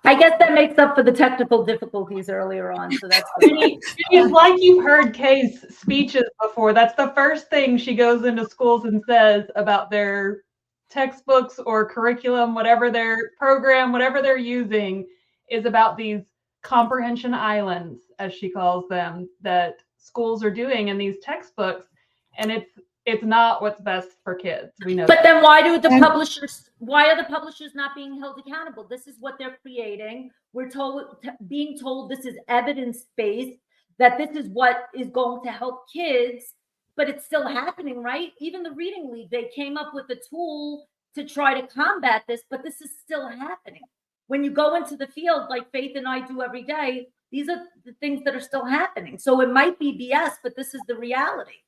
I guess that makes up for the technical difficulties earlier on. So that's good. It's like you've heard Kay's speeches before. That's the first thing she goes into schools and says about their textbooks or curriculum, whatever their program, whatever they're using, is about these comprehension islands, as she calls them, that schools are doing in these textbooks. And it's not what's best for kids. We know. But then why are the And- publishers not being held accountable? This is what they're creating. We're being told this is evidence-based, that this is what is going to help kids, but it's still happening, right? Even the Reading League, they came up with a tool to try to combat this, but this is still happening. When you go into the field, like Faith and I do every day, these are the things that are still happening. So it might be BS, but this is the reality.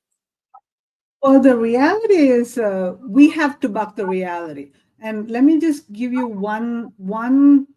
Well, the reality is we have to buck the reality. And let me just give you one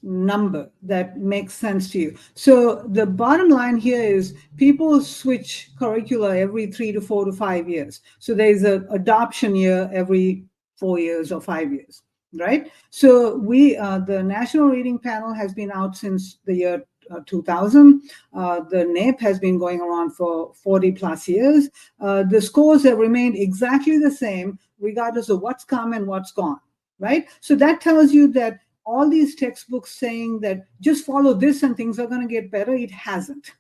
number that makes sense to you. So the bottom line here is people switch curricula every 3 to 4 to 5 years. So there's an adoption year every 4 years or 5 years, right? So the National Reading Panel has been out since the year 2000. The NAEP has been going around for 40 plus years. The scores have remained exactly the same regardless of what's come and what's gone, right? So that tells you that all these textbooks saying that just follow this and things are going to get better, it hasn't,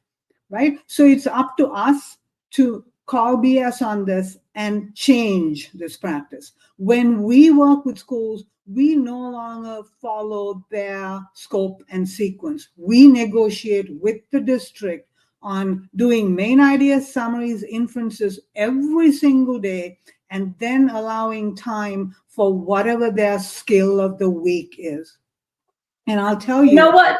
right? So it's up to us to call BS on this and change this practice. When we work with schools, we no longer follow their scope and sequence. We negotiate with the district on doing main idea summaries, inferences every single day, and then allowing time for whatever their skill of the week is. And I'll tell you. You know what?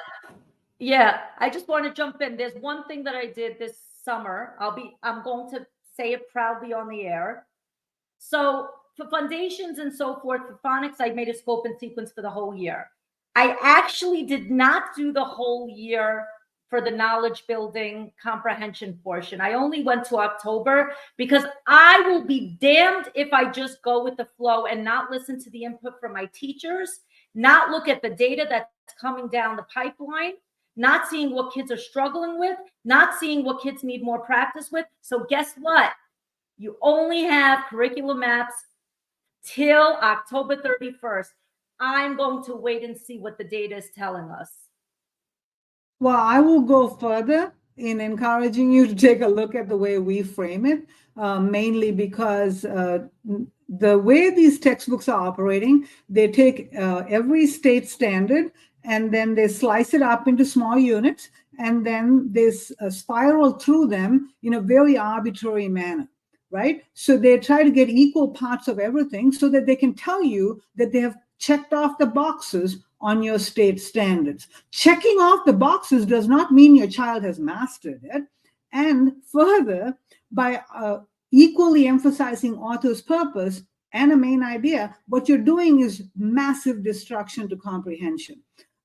Yeah, I just want to jump in. There's one thing that I did this summer. I'm going to say it proudly on the air. So for foundations and so forth, for phonics, I made a scope and sequence for the whole year. I actually did not do the whole year for the knowledge building comprehension portion. I only went to October because I will be damned if I just go with the flow and not listen to the input from my teachers, not look at the data that's coming down the pipeline, not seeing what kids are struggling with, not seeing what kids need more practice with. So guess what? You only have curriculum maps till October 31st. I'm going to wait and see what the data is telling us. Well, I will go further in encouraging you to take a look at the way we frame it, mainly because the way these textbooks are operating, they take every state standard and then they slice it up into small units, and then they spiral through them in a very arbitrary manner, right? So they try to get equal parts of everything so that they can tell you that they have checked off the boxes on your state standards. Checking off the boxes does not mean your child has mastered it. And further, by equally emphasizing author's purpose and a main idea, what you're doing is massive destruction to comprehension.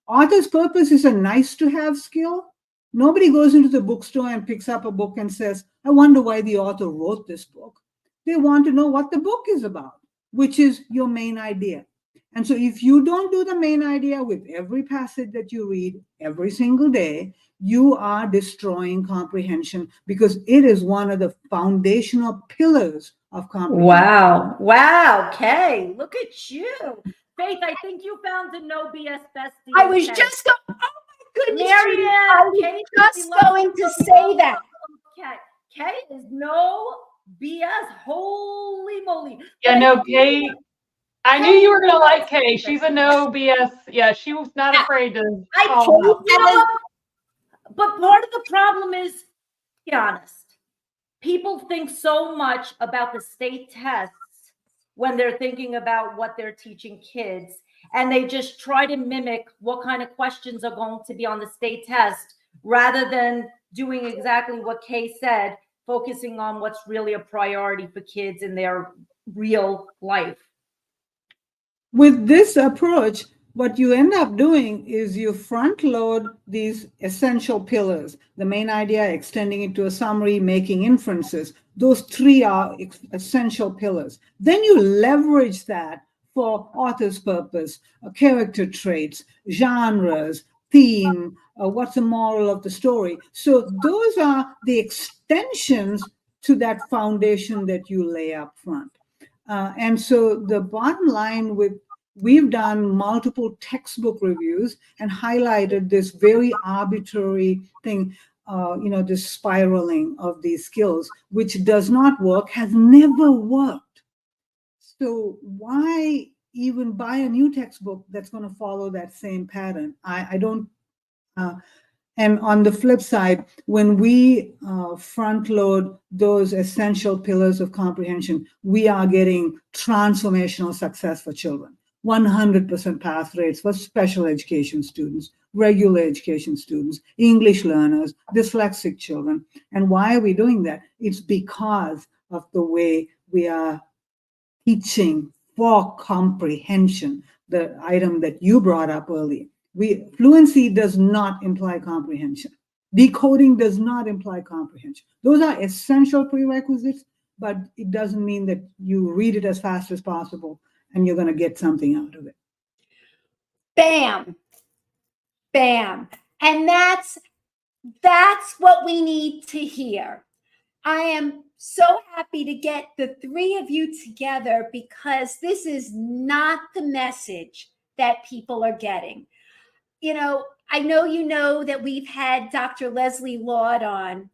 Author's purpose is a nice to have skill. Nobody goes into the bookstore and picks up a book and says, I wonder why the author wrote this book. They want to know what the book is about, which is your main idea. And so if you don't do the main idea with every passage that you read every single day, you are destroying comprehension because it is one of the foundational pillars of comprehension. Wow, Kay, look at you. Faith, I think you found a no BS bestie. I was just going, oh my goodness, Judy, Marianne, I was Kay, just going to say that. Kay is no BS. Holy moly. Yeah, no, Kay. I knew you were going to like Kay. She's a no BS. Yeah, she was not afraid to call them out. You know what? But part of the problem is, be honest, people think so much about the state tests when they're thinking about what they're teaching kids, and they just try to mimic what kind of questions are going to be on the state test rather than doing exactly what Kay said, focusing on what's really a priority for kids in their real life. With this approach, what you end up doing is you front load these essential pillars, the main idea, extending it to a summary, making inferences. Those three are essential pillars. Then you leverage that for author's purpose, character traits, genres, theme, what's the moral of the story. So those are the extensions to that foundation that you lay up front. And so the bottom line we've done multiple textbook reviews and highlighted this very arbitrary thing, this spiraling of these skills, which does not work, has never worked. So why even buy a new textbook that's going to follow that same pattern? I don't. And on the flip side, when we front load those essential pillars of comprehension, we are getting transformational success for children. 100% pass rates for special education students, regular education students, English learners, dyslexic children. And why are we doing that? It's because of the way we are teaching for comprehension, the item that you brought up earlier. Fluency does not imply comprehension. Decoding does not imply comprehension. Those are essential prerequisites, but it doesn't mean that you read it as fast as possible and you're going to get something out of it. Bam. Bam. And that's what we need to hear. I am so happy to get the three of you together because this is not the message that people are getting. I know that we've had Dr. Leslie Laud on,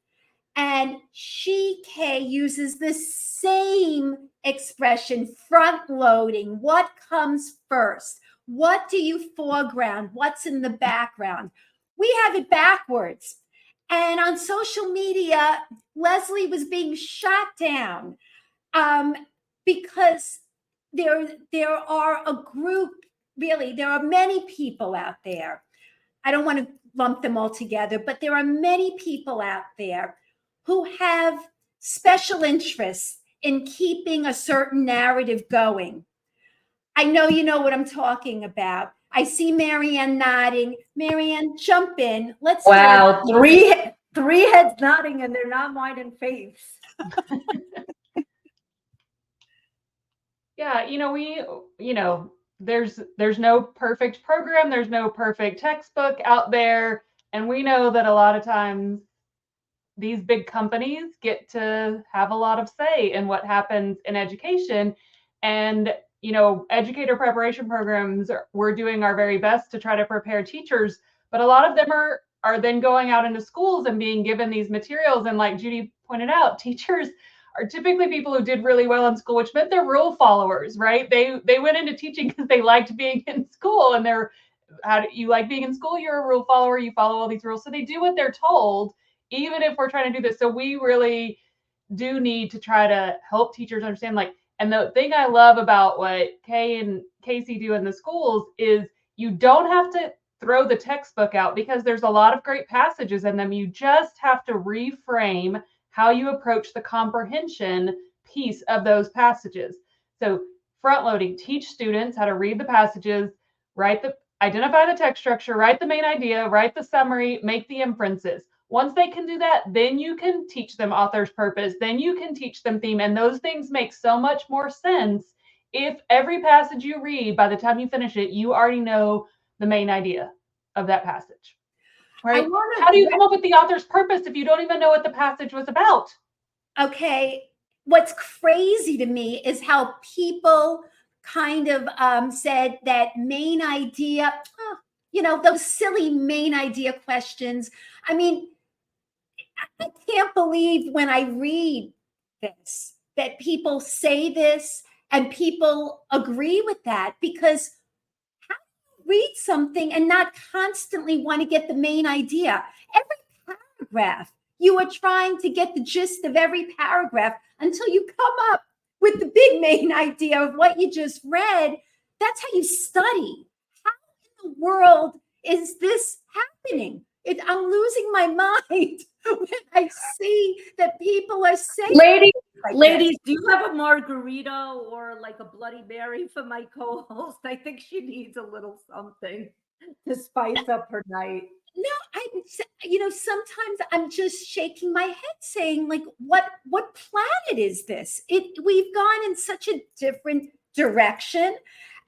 and she, Kay, uses the same expression, front loading. What comes first? What do you foreground? What's in the background? We have it backwards. And on social media, Leslie was being shot down because there are a group, really, there are many people out there. I don't want to lump them all together, but there are many people out there who have special interests in keeping a certain narrative going. I know you know what I'm talking about. I see Marianne nodding. Marianne, jump in. Let's Wow, three heads nodding, and they're not mine in face. Yeah, there's no perfect program, there's no perfect textbook out there, and we know that a lot of times these big companies get to have a lot of say in what happens in education. And educator preparation programs, we're doing our very best to try to prepare teachers, but a lot of them are then going out into schools and being given these materials. And like Judy pointed out, teachers are typically people who did really well in school, which meant they're rule followers, right? They went into teaching because they liked being in school, and how do you like being in school? You're a rule follower. You follow all these rules, so they do what they're told, even if we're trying to do this. So we really do need to try to help teachers understand, and the thing I love about what Kay and Casey do in the schools is you don't have to throw the textbook out because there's a lot of great passages in them. You just have to reframe how you approach the comprehension piece of those passages. So front loading, teach students how to read the passages, identify the text structure, write the main idea, write the summary, make the inferences. Once they can do that, then you can teach them author's purpose, then you can teach them theme, and those things make so much more sense if every passage you read, by the time you finish it, you already know the main idea of that passage. Right? How do you come up with the author's purpose if you don't even know what the passage was about? Okay. What's crazy to me is how people kind of said that main idea, those silly main idea questions. I mean, I can't believe when I read this, that people say this and people agree with that, because how do you read something and not constantly want to get the main idea? Every paragraph, you are trying to get the gist of every paragraph until you come up with the big main idea of what you just read. That's how you study. How in the world is this happening? I'm losing my mind when I see that people are saying Ladies, like ladies, do you have a margarita or like a Bloody Mary for my co-host? I think she needs a little something to spice up her night. No, sometimes I'm just shaking my head saying, like, what planet is this? We've gone in such a different direction.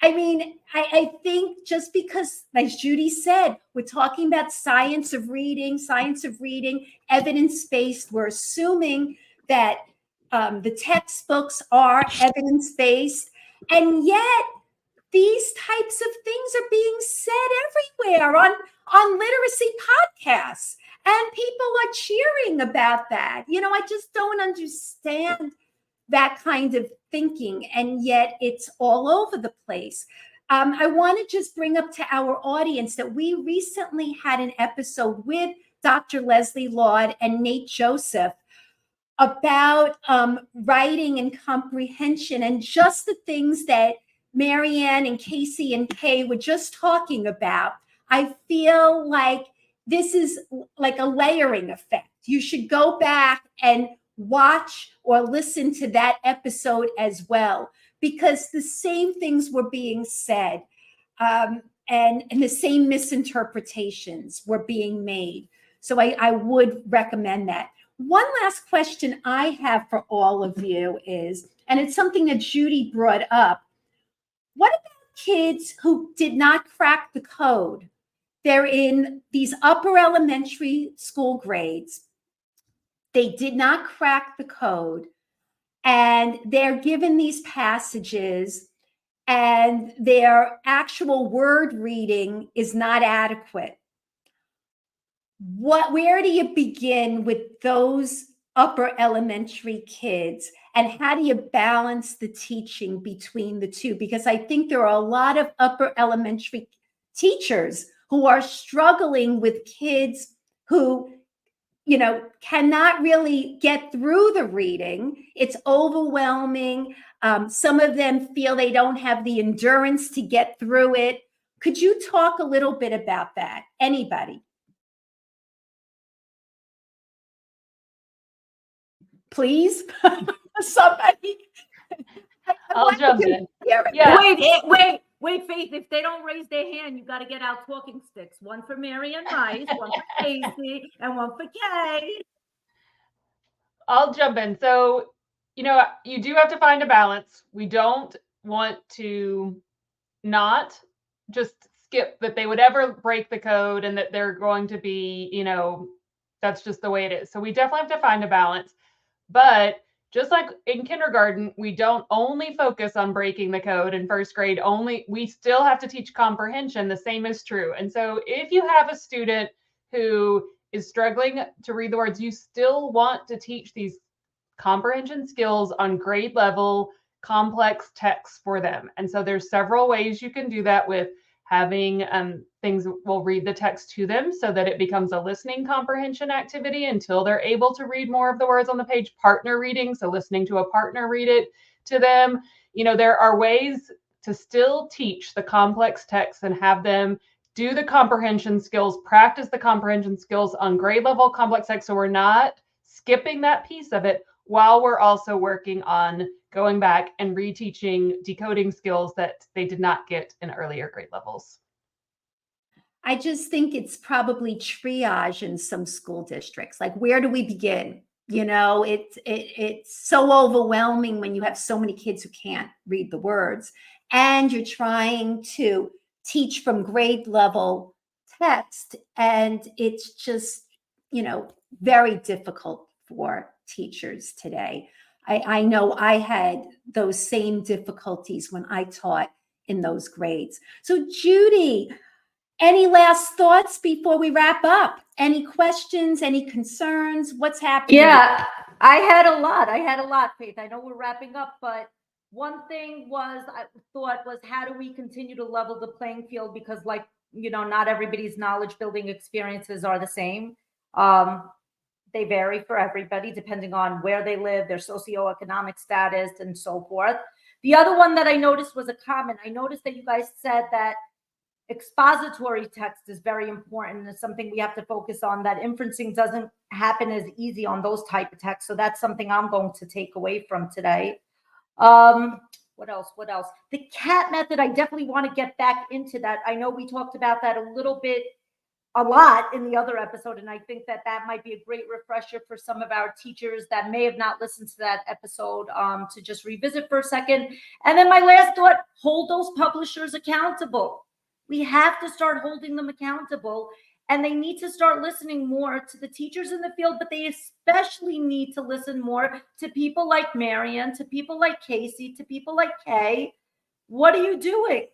I mean, I think just because, as Judy said, we're talking about science of reading, evidence-based, we're assuming that the textbooks are evidence-based, and yet these types of things are being said everywhere on literacy podcasts, and people are cheering about that. I just don't understand that kind of thinking, and yet it's all over the place. I want to just bring up to our audience that we recently had an episode with Dr. Leslie Laud and Nate Joseph about writing and comprehension, and just the things that Marianne and Casey and Kay were just talking about. I feel like this is like a layering effect. You should go back and watch or listen to that episode as well, because the same things were being said, and the same misinterpretations were being made. So I would recommend that. One last question I have for all of you is, and it's something that Judy brought up, what about kids who did not crack the code? They're in these upper elementary school grades. They did not crack the code, and they're given these passages, and their actual word reading is not adequate. Where do you begin with those upper elementary kids, and how do you balance the teaching between the two? Because I think there are a lot of upper elementary teachers who are struggling with kids who, cannot really get through the reading. It's overwhelming. Some of them feel they don't have the endurance to get through it. Could you talk a little bit about that? Anybody? Please, somebody. I'll jump in. Yeah. Wait, Faith, if they don't raise their hand, you got to get out talking sticks. One for Mary and Rice, one for Casey, and one for Kay. I'll jump in. So, you do have to find a balance. We don't want to not just skip that they would ever break the code and that they're going to be, that's just the way it is. So we definitely have to find a balance. But just like in kindergarten, we don't only focus on breaking the code in first grade only. We still have to teach comprehension. The same is true. And so if you have a student who is struggling to read the words, you still want to teach these comprehension skills on grade level complex texts for them. And so there's several ways you can do that with having things will read the text to them so that it becomes a listening comprehension activity until they're able to read more of the words on the page. Partner reading, so listening to a partner read it to them. There are ways to still teach the complex text and have them do the comprehension skills, practice the comprehension skills on grade level complex text. So we're not skipping that piece of it while we're also working on going back and reteaching decoding skills that they did not get in earlier grade levels. I just think it's probably triage in some school districts. Like, where do we begin? It's so overwhelming when you have so many kids who can't read the words, and you're trying to teach from grade level text, and it's just, very difficult for teachers today. I know I had those same difficulties when I taught in those grades. So Judy, any last thoughts before we wrap up? Any questions, any concerns? What's happening? Yeah, I had a lot, Faith. I know we're wrapping up, but one thing I thought was, how do we continue to level the playing field? Because not everybody's knowledge building experiences are the same. They vary for everybody depending on where they live, their socioeconomic status, and so forth. The other one that I noticed was a comment. I noticed that you guys said that Expository text is very important. It's something we have to focus on. That inferencing doesn't happen as easy on those type of texts. So that's something I'm going to take away from today. What else? The CAT method, I definitely want to get back into that. I know we talked about that a lot in the other episode, and I think that might be a great refresher for some of our teachers that may have not listened to that episode, to just revisit for a second. And then my last thought, hold those publishers accountable. We have to start holding them accountable, and they need to start listening more to the teachers in the field, but they especially need to listen more to people like Marian, to people like Casey, to people like Kay. What are you doing?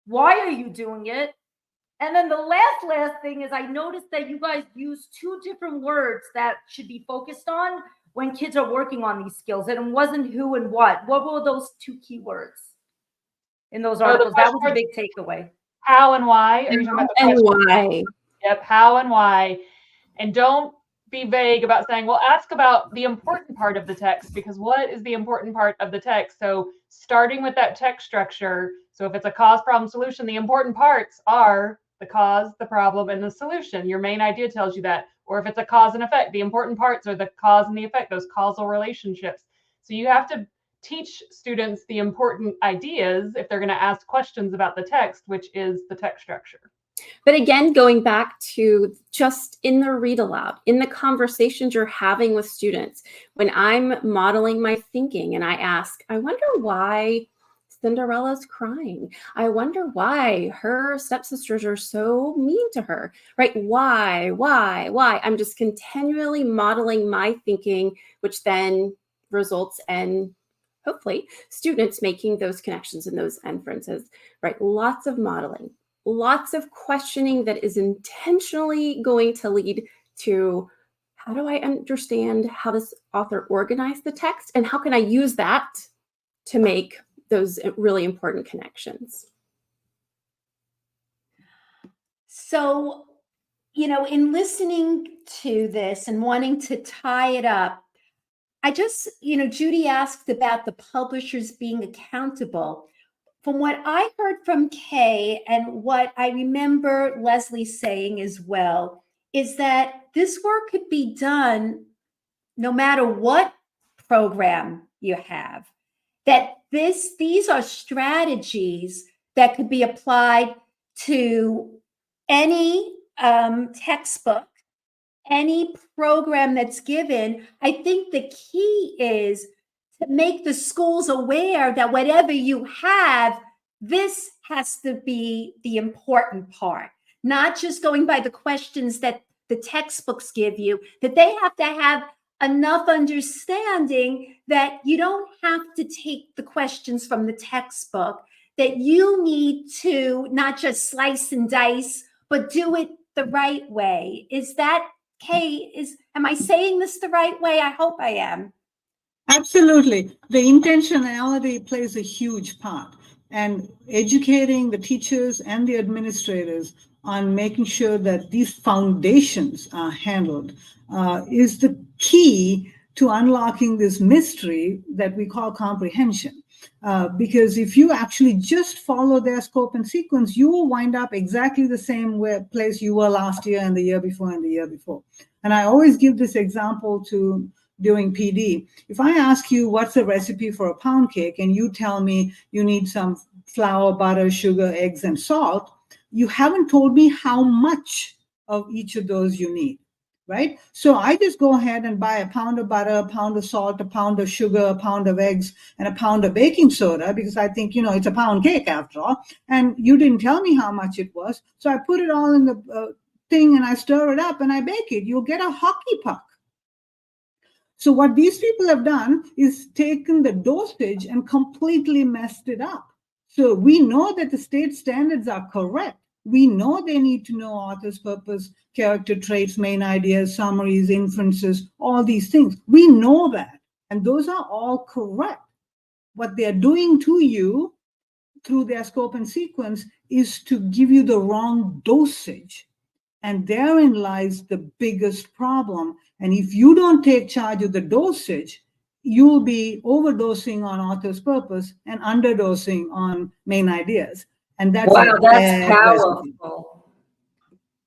Why are you doing it? And then the last thing is, I noticed that you guys use 2 different words that should be focused on when kids are working on these skills. And it wasn't who and what. What were those 2 key words in those articles? That was a big takeaway. How and why? Are you talking about the And question? why? Yep, how and why. And don't be vague about saying, well, ask about the important part of the text, because what is the important part of the text? So starting with that text structure. So if it's a cause, problem, solution, the important parts are the cause, the problem, and the solution. Your main idea tells you that. Or if it's a cause and effect, the important parts are the cause and the effect, those causal relationships. So you have to teach students the important ideas if they're going to ask questions about the text, which is the text structure. But again, going back to just in the read aloud, in the conversations you're having with students, when I'm modeling my thinking and I ask, I wonder why Cinderella's crying. I wonder why her stepsisters are so mean to her, right? Why? I'm just continually modeling my thinking, which then results in hopefully students making those connections and those inferences, right? Lots of modeling, lots of questioning that is intentionally going to lead to, how do I understand how this author organized the text, and how can I use that to make those really important connections? So, in listening to this and wanting to tie it up, I just, Judy asked about the publishers being accountable. From what I heard from Kay and what I remember Leslie saying as well, is that this work could be done no matter what program you have. That these are strategies that could be applied to any textbook, any program that's given. I think the key is to make the schools aware that whatever you have, this has to be the important part, not just going by the questions that the textbooks give you, that they have to have enough understanding that you don't have to take the questions from the textbook, that you need to not just slice and dice, but do it the right way. Is that, Kay, am I saying this the right way? I hope I am. Absolutely. The intentionality plays a huge part, and educating the teachers and the administrators on making sure that these foundations are handled is the key to unlocking this mystery that we call comprehension. Because if you actually just follow their scope and sequence, you will wind up exactly the same place you were last year and the year before and the year before. And I always give this example during PD. If I ask you what's the recipe for a pound cake and you tell me you need some flour, butter, sugar, eggs, and salt, you haven't told me how much of each of those you need, right? So I just go ahead and buy a pound of butter, a pound of salt, a pound of sugar, a pound of eggs, and a pound of baking soda, because I think, it's a pound cake after all. And you didn't tell me how much it was. So I put it all in the thing and I stir it up and I bake it. You'll get a hockey puck. So what these people have done is taken the dosage and completely messed it up. So we know that the state standards are correct. We know they need to know author's purpose, character traits, main ideas, summaries, inferences, all these things. We know that, and those are all correct. What they're doing to you through their scope and sequence is to give you the wrong dosage. And therein lies the biggest problem. And if you don't take charge of the dosage, you'll be overdosing on author's purpose and underdosing on main ideas. And that's Wow, a that's bad recipe. powerful.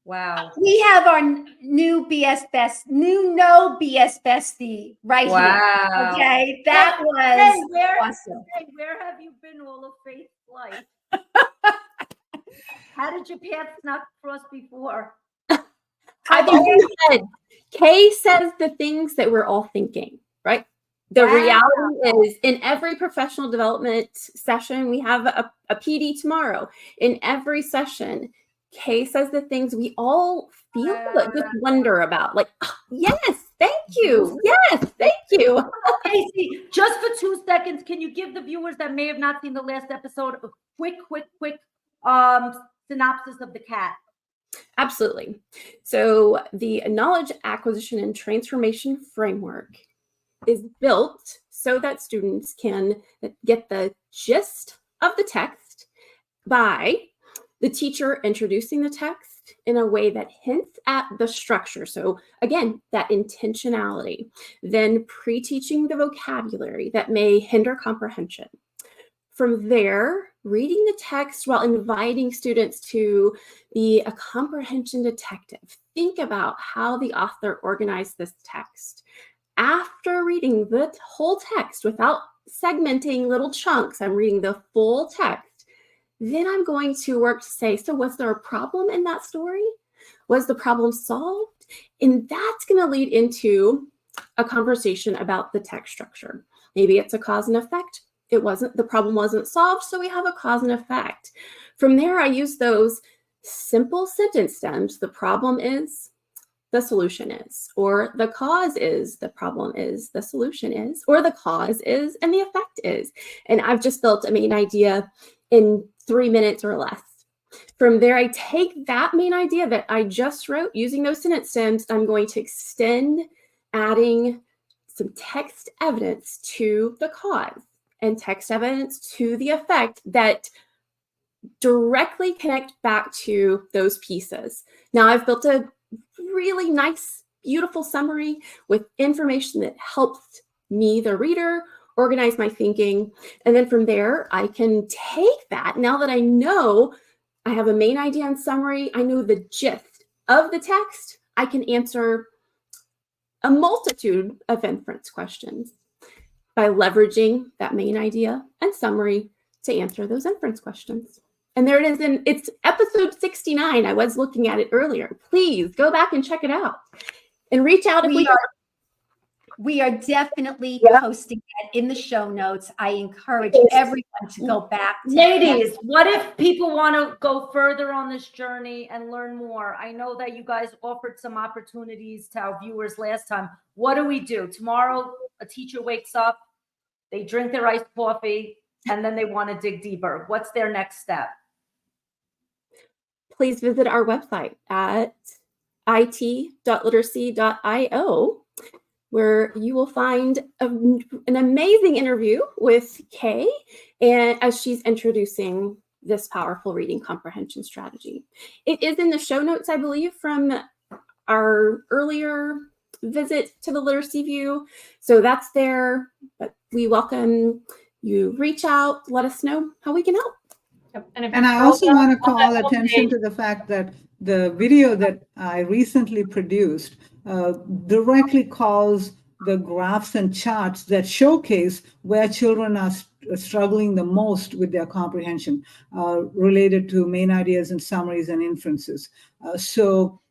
Wow. We have our new no BS bestie right here. Wow. Okay, that was Hey, awesome. where have you been all of Faith's life? How did your paths not cross before? I've always said, Kay says the things that we're all thinking, right? The Wow. reality is, in every professional development session, we have a PD tomorrow. In every session, Kay says the things we all feel, but just wonder about. Like, oh, yes, thank you. Yes, thank you. Casey, just for 2 seconds, can you give the viewers that may have not seen the last episode a quick synopsis of the CAT? Absolutely. So the knowledge acquisition and transformation framework is built so that students can get the gist of the text by the teacher introducing the text in a way that hints at the structure. So again, that intentionality, then pre-teaching the vocabulary that may hinder comprehension. From there, reading the text while inviting students to be a comprehension detective. Think about how the author organized this text. After reading the whole text without segmenting little chunks, I'm reading the full text. Then I'm going to work to say, so was there a problem in that story? Was the problem solved? And that's going to lead into a conversation about the text structure. Maybe it's a cause and effect. The problem wasn't solved, so we have a cause and effect. From there, I use those simple sentence stems. The problem is, the solution is, or the cause is, the problem is, the solution is, or the cause is, and the effect is. And I've just built a main idea in 3 minutes or less. From there, I take that main idea that I just wrote using those sentence stems. I'm going to extend, adding some text evidence to the cause and text evidence to the effect that directly connect back to those pieces. Now I've built a really nice, beautiful summary with information that helps me, the reader, organize my thinking. And then from there, I can take that. Now that I know I have a main idea and summary, I know the gist of the text, I can answer a multitude of inference questions by leveraging that main idea and summary to answer those inference questions. And there it is. It's episode 69. I was looking at it earlier. Please go back and check it out and reach out if we are definitely posting that in the show notes. I encourage everyone to go back. Ladies, what if people want to go further on this journey and learn more? I know that you guys offered some opportunities to our viewers last time. What do we do? Tomorrow, a teacher wakes up, they drink their iced coffee, and then they want to dig deeper. What's their next step? Please visit our website at it.literacy.io, where you will find an amazing interview with Kay, and as she's introducing this powerful reading comprehension strategy. It is in the show notes, I believe, from our earlier visit to the Literacy View. So that's there, but we welcome you. Reach out, let us know how we can help. Yep. And I also want to call attention to the fact that the video that I recently produced directly calls the graphs and charts that showcase where children are struggling the most with their comprehension related to main ideas and summaries and inferences. So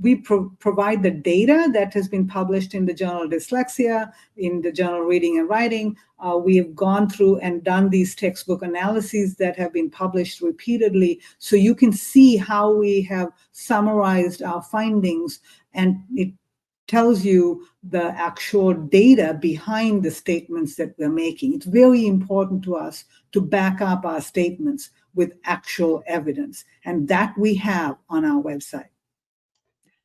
we provide the data that has been published in the journal Dyslexia, in the journal Reading and Writing. We have gone through and done these textbook analyses that have been published repeatedly, so you can see how we have summarized our findings, and it tells you the actual data behind the statements that we're making. It's very important to us to back up our statements with actual evidence, and that we have on our website.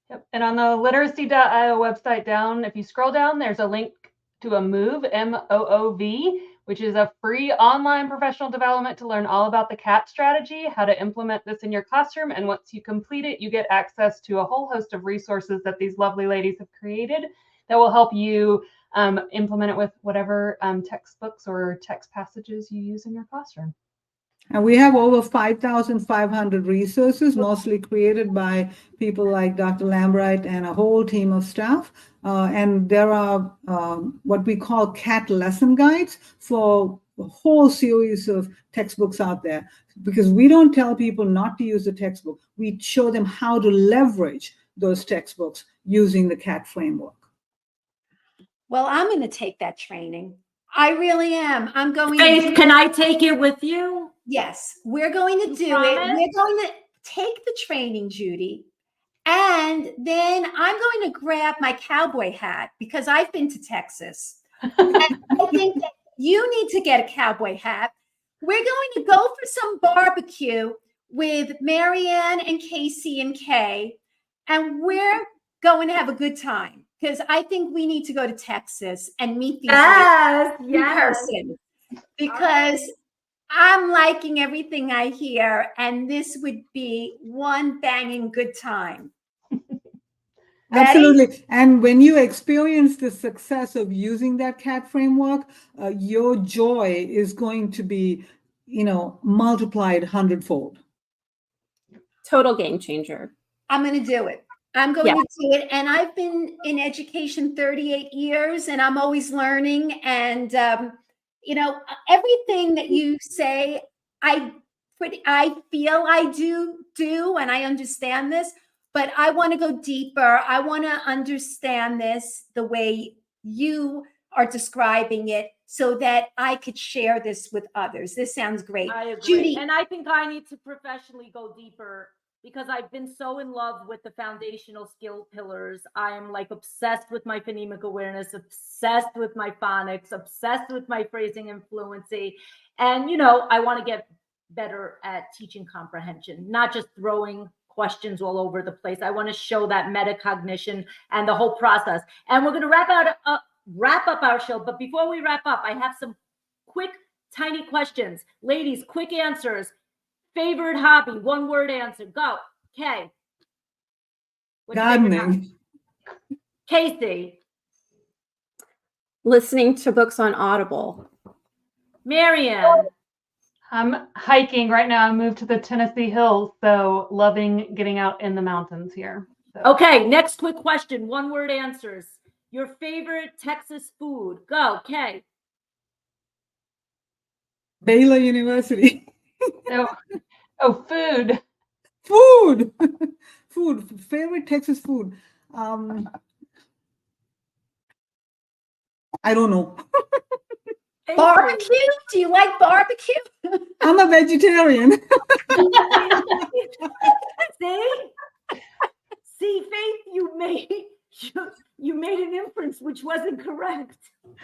Yep. And on the literacy.io website down, if you scroll down, there's a link to a MOOV, M-O-O-V, which is a free online professional development to learn all about the CAT strategy, how to implement this in your classroom. And once you complete it, you get access to a whole host of resources that these lovely ladies have created that will help you implement it with whatever textbooks or text passages you use in your classroom. And we have over 5,500 resources, mostly created by people like Dr. Lambright and a whole team of staff. And there are what we call CAT lesson guides for a whole series of textbooks out there. Because we don't tell people not to use the textbook. We show them how to leverage those textbooks using the CAT framework. Well, I'm going to take that training. I really am. I'm going Faith, can I take it with you? Yes, we're going to do it. promise? We're going to take the training, Judy. And then I'm going to grab my cowboy hat because I've been to Texas. And I think that you need to get a cowboy hat. We're going to go for some barbecue with Marianne and Casey and Kay. And we're going to have a good time because I think we need to go to Texas and meet these ladies in person because I'm liking everything I hear, and this would be one banging good time. Ready? Absolutely. And when you experience the success of using that CAT framework, your joy is going to be, multiplied 100-fold. Total game changer. I'm going to do it. I'm going to do it. And I've been in education 38 years, and I'm always learning. And, everything that you say, I feel I do, and I understand this, but I want to go deeper. I want to understand this the way you are describing it so that I could share this with others. This sounds great. I agree. Judy. And I think I need to professionally go deeper because I've been so in love with the foundational skill pillars. I am like obsessed with my phonemic awareness, obsessed with my phonics, obsessed with my phrasing and fluency. And, I want to get better at teaching comprehension, not just throwing questions all over the place. I want to show that metacognition and the whole process. And we're going to wrap up our show. But before we wrap up, I have some quick, tiny questions. Ladies, quick answers. Favorite hobby, one word answer. Go. Kay. What's your favorite hobby? Gardening. Casey. Listening to books on Audible. Marianne. I'm hiking right now. I moved to the Tennessee hills, so loving getting out in the mountains here. So. Okay, next quick question. One word answers. Your favorite Texas food. Go. Kay. Baylor University. Food. Food. Food. Favorite Texas food. I don't know. Barbecue? Do you like barbecue? I'm a vegetarian. See, Faith, you made an inference which wasn't correct.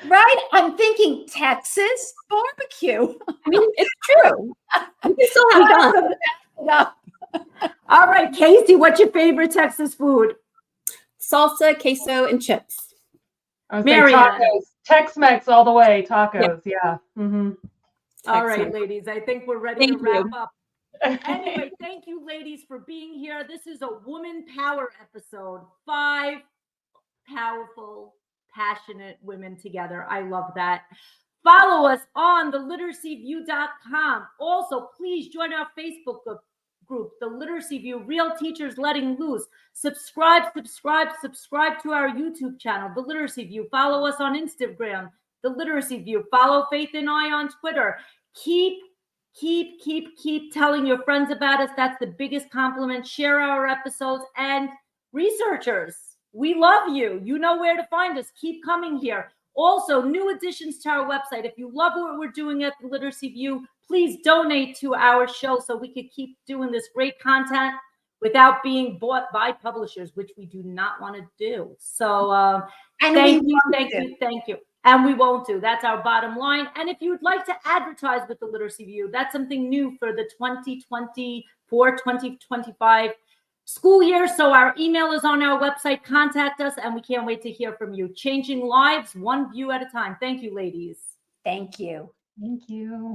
Right? I'm thinking Texas barbecue. I mean, it's true. We can still have fun. No. All right, Casey, what's your favorite Texas food? Salsa, queso, and chips. I would say Marianne. tacos. Tex-Mex all the way. Tacos. Yeah. Mm-hmm. All right, Excellent. ladies, I think we're ready Thank to wrap you. up. Anyway, thank you, ladies, for being here. This is a woman power episode. 5 powerful, passionate women together. I love that. Follow us on theliteracyview.com. Also, please join our Facebook group, The Literacy View, Real Teachers Letting Loose. Subscribe to our YouTube channel, The Literacy View. Follow us on Instagram, The Literacy View. Follow Faith and I on Twitter. Keep telling your friends about us. That's the biggest compliment. Share our episodes. And researchers, we love you. You know where to find us. Keep coming here. Also, new additions to our website. If you love what we're doing at the Literacy View, please donate to our show so we could keep doing this great content without being bought by publishers, which we do not want to do. So thank you. And we won't do. That's our bottom line. And if you would like to advertise with the Literacy View, that's something new for the 2024-2025 school year. So our email is on our website. Contact us, and we can't wait to hear from you. Changing lives, one view at a time. Thank you, ladies. Thank you. Thank you.